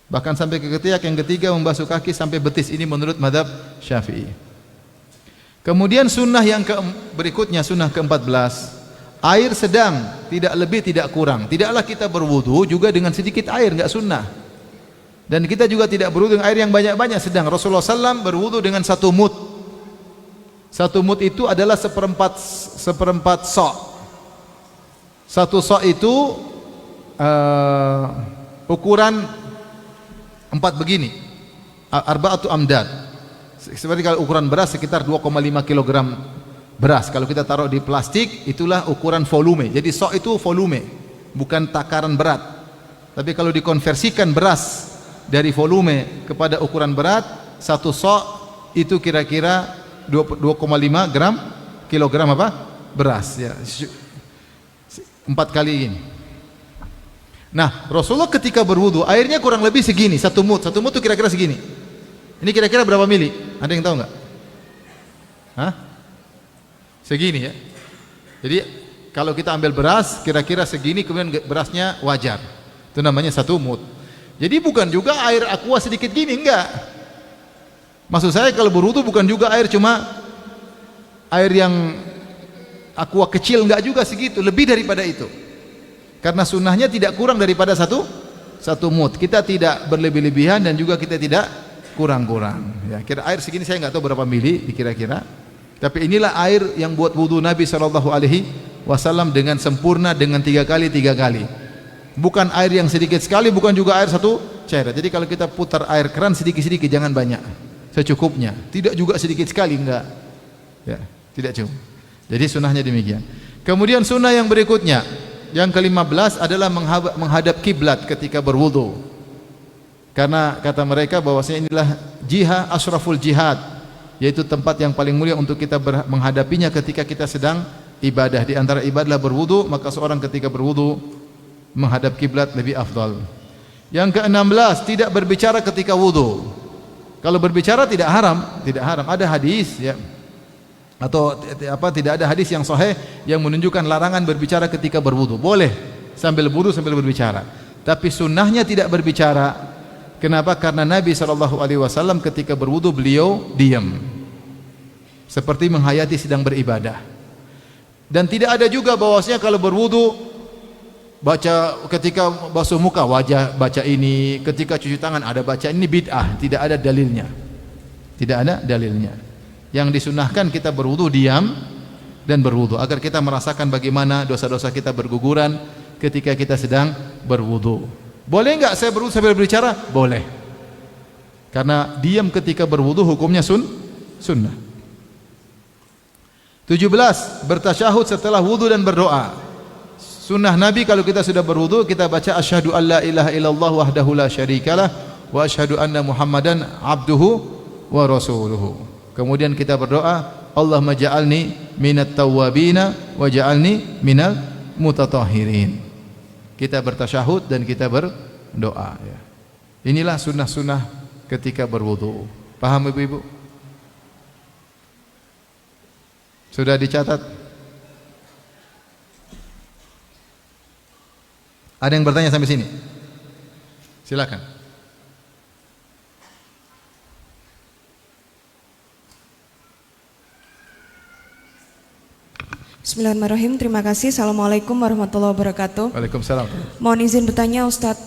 Bahkan sampai ke ketiak, yang ketiga membasuh kaki sampai betis. Ini menurut mazhab Syafi'i. Kemudian sunnah yang berikutnya, sunnah ke-14, air sedang, tidak lebih tidak kurang. Tidaklah kita berwudu juga dengan sedikit air, enggak sunnah. Dan kita juga tidak berwudu dengan air yang banyak-banyak, sedang. Rasulullah SAW berwudu dengan 1 mud. 1 mud itu adalah seperempat sok. 1 sok itu ukuran 4 begini, arba'atu amdad. Seperti kalau ukuran beras sekitar 2,5 kg beras. Kalau kita taruh di plastik, itulah ukuran volume. Jadi sok itu volume, bukan takaran berat. Tapi kalau dikonversikan beras dari volume kepada ukuran berat, 1 sok itu kira-kira 2,5 kilogram apa? Beras ya. 4 kali ini. Nah, Rasulullah ketika berwudu airnya kurang lebih segini, 1 mud. 1 mud itu kira-kira segini. Ini kira-kira berapa mili? Ada yang tahu enggak? Hah? Segini ya. Jadi kalau kita ambil beras kira-kira segini, kemudian berasnya wajar. Itu namanya 1 mud. Jadi bukan juga air aqua sedikit gini, enggak. Maksud saya kalau berwudu bukan juga air cuma air yang aqua kecil, enggak juga segitu, lebih daripada itu. Karena sunnahnya tidak kurang daripada 1 mud. Kita tidak berlebih-lebihan dan juga kita tidak kurang-kurang. Ya, kira air segini saya enggak tahu berapa mili kira-kira. Tapi inilah air yang buat wudu Nabi SAW dengan sempurna, dengan 3 kali. Bukan air yang sedikit sekali, bukan juga air 1 cairan. Jadi kalau kita putar air keran sedikit-sedikit, jangan banyak, secukupnya. Tidak juga sedikit sekali, enggak. Ya, tidak cukup. Jadi sunnahnya demikian. Kemudian sunnah yang berikutnya, yang ke-15 adalah menghadap kiblat ketika berwudu. Karena kata mereka bahwasanya inilah jihad asyraful jihad, yaitu tempat yang paling mulia untuk kita menghadapinya ketika kita sedang ibadah. Di antara ibadah berwudu, maka seorang ketika berwudu menghadap kiblat lebih afdal. Yang ke-16, tidak berbicara ketika wudu. Kalau berbicara tidak haram. Ada hadis ya, atau tidak ada hadis yang sahih yang menunjukkan larangan berbicara ketika berwudu. Boleh sambil wudu sambil berbicara. Tapi sunnahnya tidak berbicara. Kenapa? Karena Nabi SAW ketika berwudu beliau diam, seperti menghayati sedang beribadah. Dan tidak ada juga bahwasanya kalau berwudu baca, ketika basuh muka wajah baca ini, ketika cuci tangan ada baca ini, bid'ah. Tidak ada dalilnya. Yang disunahkan kita berwudu diam dan berwudu agar kita merasakan bagaimana dosa-dosa kita berguguran ketika kita sedang berwudu. Boleh enggak saya berwudu sambil berbicara? Boleh. Karena diam ketika berwudu hukumnya sunnah. 17, bertasyahud setelah wudu dan berdoa. Sunnah Nabi kalau kita sudah berwudu, kita baca asyhadu alla ilaha illallah wahdahu la syarikalah wa asyhadu anna Muhammadan abduhu wa rasuluhu. Kemudian kita berdoa, Allahumma ja'alni minat tawwabina wa ja'alni minal mutatahhirin. Kita bertasyahud dan kita berdoa ya. Inilah sunnah-sunnah ketika berwudu. Paham Ibu-ibu? Sudah dicatat? Ada yang bertanya sampai sini? Silakan. Bismillahirrahmanirrahim. Terima kasih. Assalamualaikum warahmatullahi wabarakatuh. Waalaikumsalam. Mohon izin bertanya Ustadz,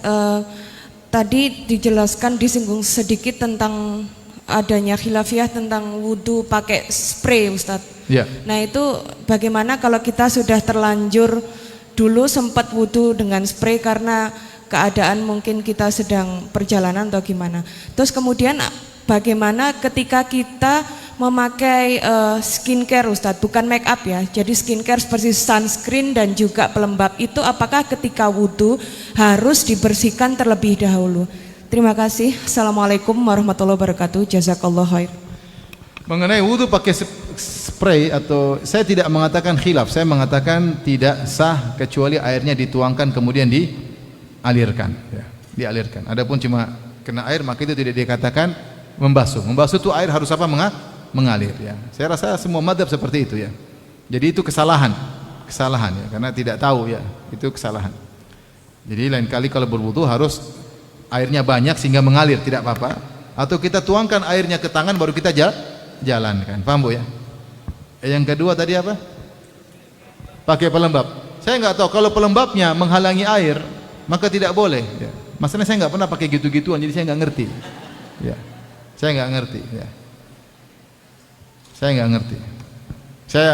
tadi dijelaskan disinggung sedikit tentang adanya khilafiyah tentang wudhu pakai spray Ustadz. Ya. Nah itu bagaimana kalau kita sudah terlanjur dulu sempat wudhu dengan spray karena keadaan mungkin kita sedang perjalanan atau gimana. Terus kemudian bagaimana ketika kita memakai skincare Ustadz, bukan make up ya. Jadi skincare seperti sunscreen dan juga pelembab itu apakah ketika wudhu harus dibersihkan terlebih dahulu? Terima kasih. Assalamualaikum warahmatullahi wabarakatuh. Jazakallah khair. Mengenai wudhu pakai spray atau saya tidak mengatakan khilaf, saya mengatakan tidak sah kecuali airnya dituangkan kemudian dialirkan, ya, dialirkan. Adapun cuma kena air maka itu tidak dikatakan membasuh. Membasuh itu air harus apa? Mengalir, ya. Saya rasa semua madhab seperti itu, ya. Jadi itu kesalahan ya, karena tidak tahu, ya, itu kesalahan. Jadi lain kali kalau berwudu harus airnya banyak sehingga mengalir, tidak apa-apa. Atau kita tuangkan airnya ke tangan baru kita jalankan, paham Bu ya? Yang kedua tadi apa? Pakai pelembab. Saya nggak tahu kalau pelembabnya menghalangi air maka tidak boleh. Ya. Masalahnya saya nggak pernah pakai gitu-gituan, jadi saya nggak ngerti. Ya, saya nggak ngerti. Ya. Saya nggak ngerti. Saya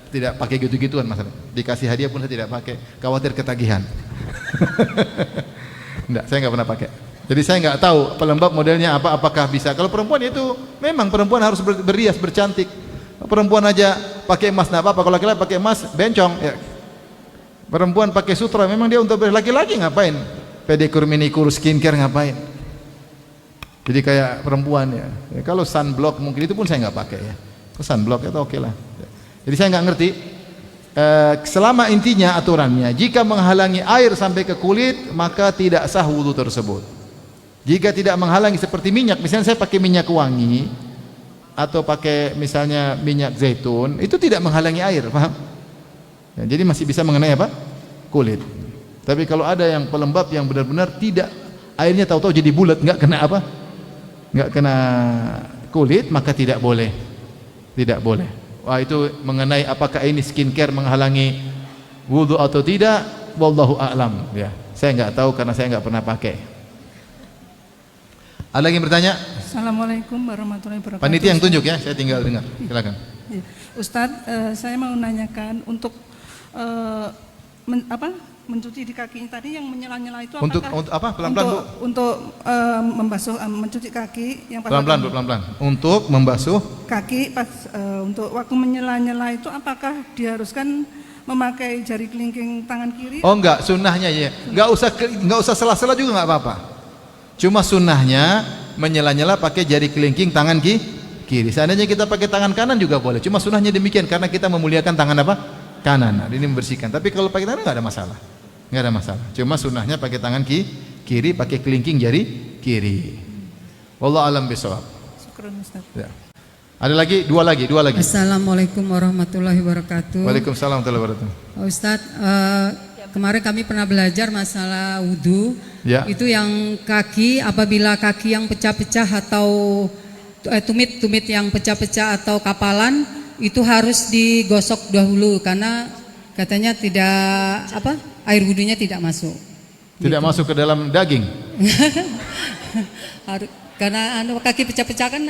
tidak pakai gitu-gituan masalah. Dikasih hadiah pun saya tidak pakai, khawatir ketagihan. Enggak, saya nggak pernah pakai. Jadi saya nggak tahu pelembab modelnya apa, apakah bisa. Kalau perempuan itu memang perempuan harus berhias, bercantik. Perempuan aja pakai emas nggak apa-apa. Kalau laki-laki pakai emas bencong. Ya. Perempuan pakai sutra memang dia untuk laki-laki ngapain? Pedikur, manicure, skincare ngapain? Jadi kayak perempuan ya. Ya kalau sunblock mungkin itu pun saya nggak pakai ya. Sunblock itu oke lah. Jadi saya nggak ngerti. Selama intinya aturannya, jika menghalangi air sampai ke kulit maka tidak sah wudu tersebut. Jika tidak menghalangi seperti minyak, misalnya saya pakai minyak wangi atau pakai misalnya minyak zaitun, itu tidak menghalangi air, paham? Ya, jadi masih bisa mengenai apa? Kulit. Tapi kalau ada yang pelembab yang benar-benar tidak, airnya tahu-tahu jadi bulat, nggak kena apa? Nggak kena kulit, maka tidak boleh. Tidak boleh. Wah, itu mengenai apakah ini skincare menghalangi wudu atau tidak, wallahu a'lam. Ya, saya nggak tahu karena saya nggak pernah pakai. Ada lagi yang bertanya? Assalamualaikum warahmatullahi wabarakatuh. Panitia yang tunjuk ya, saya tinggal dengar. Silakan. Ustadz, saya mau menanyakan untuk mencuci di kakinya tadi yang menyela-nyela itu Untuk apakah apa? Pelan-pelan Bu. Untuk membasuh mencuci kaki yang Pelan-pelan. Untuk membasuh kaki pas untuk waktu menyela-nyela itu apakah diharuskan memakai jari kelingking tangan kiri? Oh enggak, sunnahnya ya. Enggak usah sela-sela juga enggak apa-apa. Cuma sunnahnya menyela-nyela pakai jari kelingking tangan kiri. Seandainya kita pakai tangan kanan juga boleh. Cuma sunnahnya demikian karena kita memuliakan tangan apa? Kanan. Nah, ini membersihkan. Tapi kalau pakai tangan enggak ada masalah. Enggak ada masalah. Cuma sunnahnya pakai tangan kiri, pakai kelingking jari kiri. Wallahu a'lam bishawab. Syukran Ustaz. Ya. Ada lagi? Dua lagi. Assalamualaikum warahmatullahi wabarakatuh. Waalaikumsalam warahmatullahi wabarakatuh. Pak Ustadz, kemarin kami pernah belajar masalah wudhu. Ya. Itu yang kaki, apabila kaki yang pecah-pecah atau tumit yang pecah-pecah atau kapalan, itu harus digosok dahulu karena katanya tidak air wudhunya tidak masuk. Tidak masuk ke dalam daging. Karena kaki pecah-pecah kan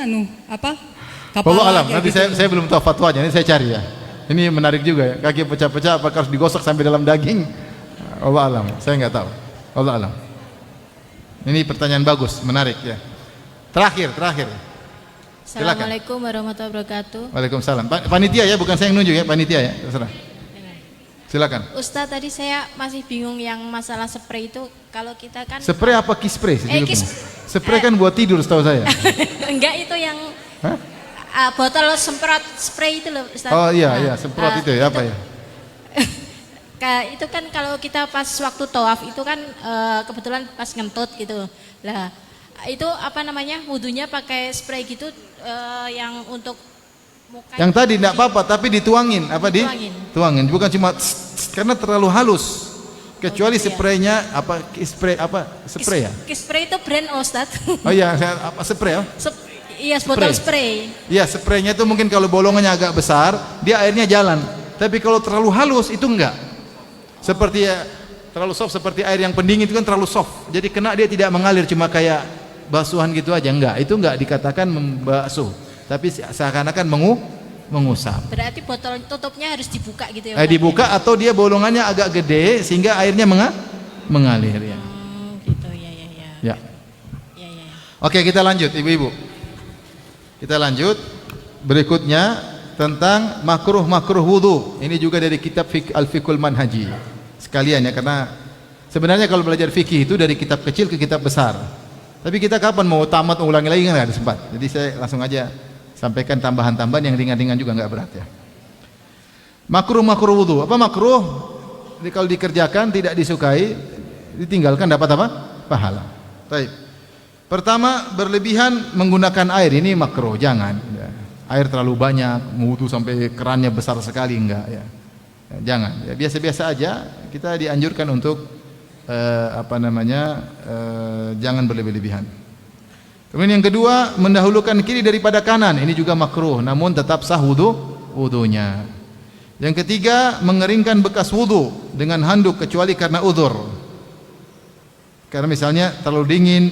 Wallahu alam. Nanti gitu. saya belum tahu fatwanya. Ini saya cari ya. Ini menarik juga ya. Kaki pecah-pecah apakah harus digosok sampai dalam daging? Allah alam. Saya nggak tahu. Allah alam. Ini pertanyaan bagus, menarik ya. Terakhir. Assalamualaikum warahmatullahi wabarakatuh. Waalaikumsalam. Panitia ya, bukan saya yang nunjuk ya, panitia ya. Terserah. Silakan. Ustadz, tadi saya masih bingung yang masalah spray itu. Kalau kita kan Spray apa kispray? Spray kan buat tidur setahu saya. enggak, itu yang botol semprot spray itu loh Ustadz. Oh iya, semprot itu ya, apa ya? Itu kan kalau kita pas waktu tawaf itu kan kebetulan pas ngentut gitu. Lah, itu wudunya pakai spray gitu yang untuk muka. Yang tadi enggak apa-apa, tapi dituangin. Dituangin. Bukan cuma karena terlalu halus. Kecuali spraynya spray ya? Spray itu brand Ustadz. Oh iya, spray ya? Iya, botol spray. Iya, spraynya itu mungkin kalau bolongannya agak besar, dia airnya jalan. Tapi kalau terlalu halus itu enggak. Seperti terlalu soft seperti air yang pendingin itu kan terlalu soft. Jadi kena dia tidak mengalir, cuma kayak basuhan gitu aja, enggak. Itu enggak dikatakan membasuh, tapi seakan-akan mengusap. Berarti botol tutupnya harus dibuka gitu ya? Dibuka atau dia bolongannya agak gede sehingga airnya mengalir ya. Gitu ya. Ya. Oke, kita lanjut ibu-ibu. Kita lanjut berikutnya tentang makruh wudu. Ini juga dari kitab Al-Fiqhul Manhaji. Sekalian ya, karena sebenarnya kalau belajar fikih itu dari kitab kecil ke kitab besar. Tapi kita kapan mau tamat ulangi lagi kan nggak ada sempat. Jadi saya langsung aja sampaikan tambahan-tambahan yang ringan-ringan juga nggak berat ya. Makruh wudu. Apa makruh? Jadi kalau dikerjakan tidak disukai, ditinggalkan dapat apa? Pahala. Baik. Pertama, berlebihan menggunakan air ini makruh, jangan. Ya. Air terlalu banyak, wudu sampai kerannya besar sekali enggak ya. Jangan. Ya, biasa-biasa aja. Kita dianjurkan untuk jangan berlebih-lebihan. Kemudian yang kedua, mendahulukan kiri daripada kanan. Ini juga makruh, namun tetap sah wudunya. Yang ketiga, mengeringkan bekas wudu dengan handuk kecuali karena udzur. Karena misalnya terlalu dingin,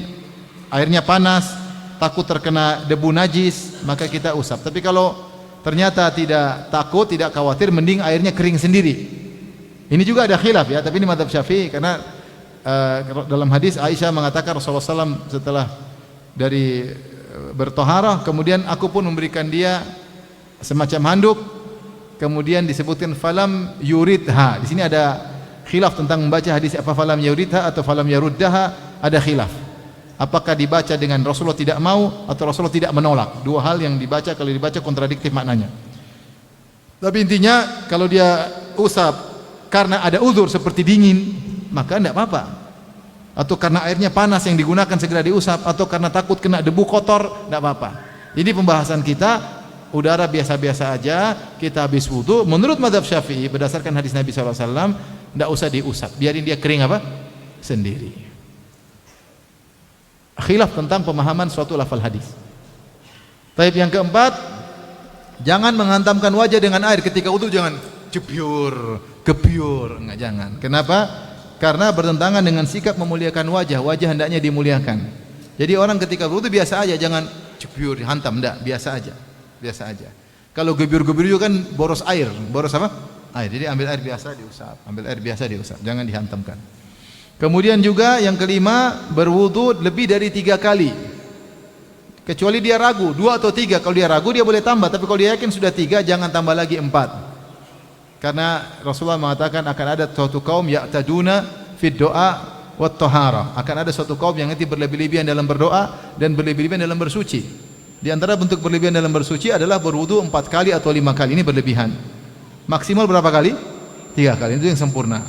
airnya panas, takut terkena debu najis, maka kita usap. Tapi kalau ternyata tidak takut, tidak khawatir, mending airnya kering sendiri. Ini juga ada khilaf ya, tapi ini mazhab Syafi'i karena dalam hadis Aisyah mengatakan Rasulullah SAW setelah dari bertoharah, kemudian aku pun memberikan dia semacam handuk, kemudian disebutkan falam yuridha. Di sini ada khilaf tentang membaca hadis apa falam yuridha atau falam yaruddaha, ada khilaf. Apakah dibaca dengan Rasulullah tidak mau atau Rasulullah tidak menolak? Dua hal yang dibaca, kalau dibaca kontradiktif maknanya. Tapi intinya kalau dia usap karena ada uzur seperti dingin, maka tidak apa-apa. Atau karena airnya panas yang digunakan segera diusap, atau karena takut kena debu kotor, tidak apa-apa. Ini pembahasan kita udara biasa-biasa aja, kita habis wudu. Menurut mazhab Syafi'i berdasarkan hadis Nabi SAW, tidak usah diusap, biarin dia kering apa? Sendiri. Khilaf tentang pemahaman suatu lafal hadis. Taib yang keempat, jangan menghantamkan wajah dengan air ketika wudu, jangan gebyur, enggak, jangan. Kenapa? Karena bertentangan dengan sikap memuliakan wajah. Wajah hendaknya dimuliakan. Jadi orang ketika wudu biasa aja, jangan gebyur, hantam, enggak, biasa aja. Kalau gebyur-gebyur juga kan boros air, boros apa? Air. Jadi ambil air biasa diusap, jangan dihantamkan. Kemudian juga yang kelima, berwudu lebih dari 3 kali. Kecuali dia ragu, 2 atau 3. Kalau dia ragu dia boleh tambah, tapi kalau dia yakin sudah 3, jangan tambah lagi 4. Karena Rasulullah mengatakan akan ada suatu kaum ya'taduna fid doa wat tahara. Akan ada suatu kaum yang nanti berlebih-lebihan dalam berdoa dan berlebih-lebihan dalam bersuci. Di antara bentuk berlebihan dalam bersuci adalah berwudu 4 kali atau 5 kali. Ini berlebihan. Maksimal berapa kali? 3 kali. Itu yang sempurna.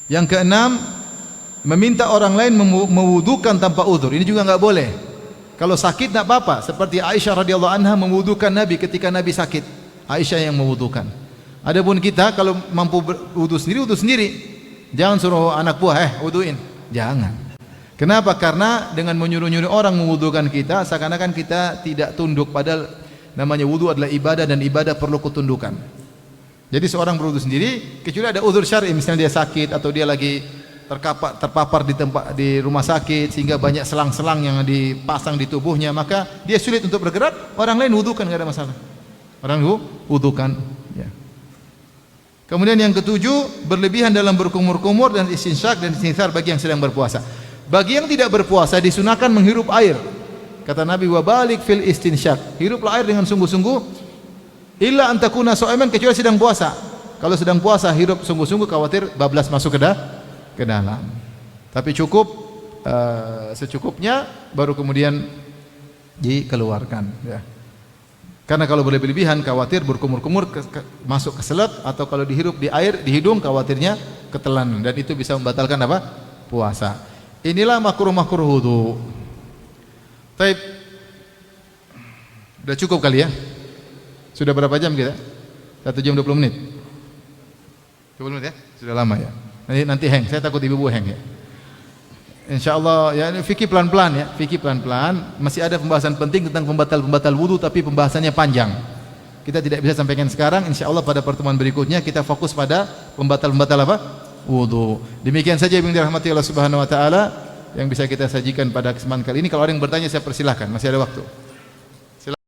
Yang keenam, meminta orang lain mewudukan tanpa uzur. Ini juga enggak boleh. Kalau sakit enggak apa-apa, seperti Aisyah radhiyallahu anha mewudukan Nabi ketika Nabi sakit. Aisyah yang mewudukan. Adapun kita kalau mampu wudu sendiri. Jangan suruh anak buah, wuduin. Jangan. Kenapa? Karena dengan menyuruh-nyuruh orang mewudukan kita, seakan-akan kita tidak tunduk, padahal namanya wudu adalah ibadah dan ibadah perlu ketundukan. Jadi seorang berwudu sendiri, kecuali ada uzur syar'i, misalnya dia sakit atau dia lagi terpapar di rumah sakit sehingga banyak selang-selang yang dipasang di tubuhnya, maka dia sulit untuk bergerak, orang lain wudukan, enggak ada masalah. Orang wudukan ya. Kemudian yang ketujuh, berlebihan dalam berkumur-kumur dan istinsyak dan istinthar bagi yang sedang berpuasa. Bagi yang tidak berpuasa disunahkan menghirup air. Kata Nabi, wa balik fil istinsyak. Hiruplah air dengan sungguh-sungguh. Illa antakuna sha'iman, kecuali sedang puasa. Kalau sedang puasa hirup sungguh-sungguh, khawatir bablas masuk ke dalam. Tapi cukup secukupnya, baru kemudian dikeluarkan ya. Karena kalau berlebihan khawatir berkumur-kumur masuk ke selet, atau kalau dihirup di air di hidung khawatirnya ketelan, dan itu bisa membatalkan apa? Puasa. Inilah makruh wudu. Taib. Sudah cukup kali ya? Sudah berapa jam kita? 1 jam 20 menit. 20 menit ya? Sudah lama ya. Nanti hang, saya takut ibu hang ya. Insyaallah ya, fikih pelan-pelan ya, fikih pelan-pelan. Masih ada pembahasan penting tentang pembatal wudu, tapi pembahasannya panjang. kita tidak bisa sampaikan sekarang. Insyaallah pada pertemuan berikutnya kita fokus pada pembatal-pembatal apa? Wudu. Demikian saja yang dirahmati Allah Subhanahu wa taala yang bisa kita sajikan pada kesempatan kali ini. Kalau ada yang bertanya saya persilahkan, masih ada waktu.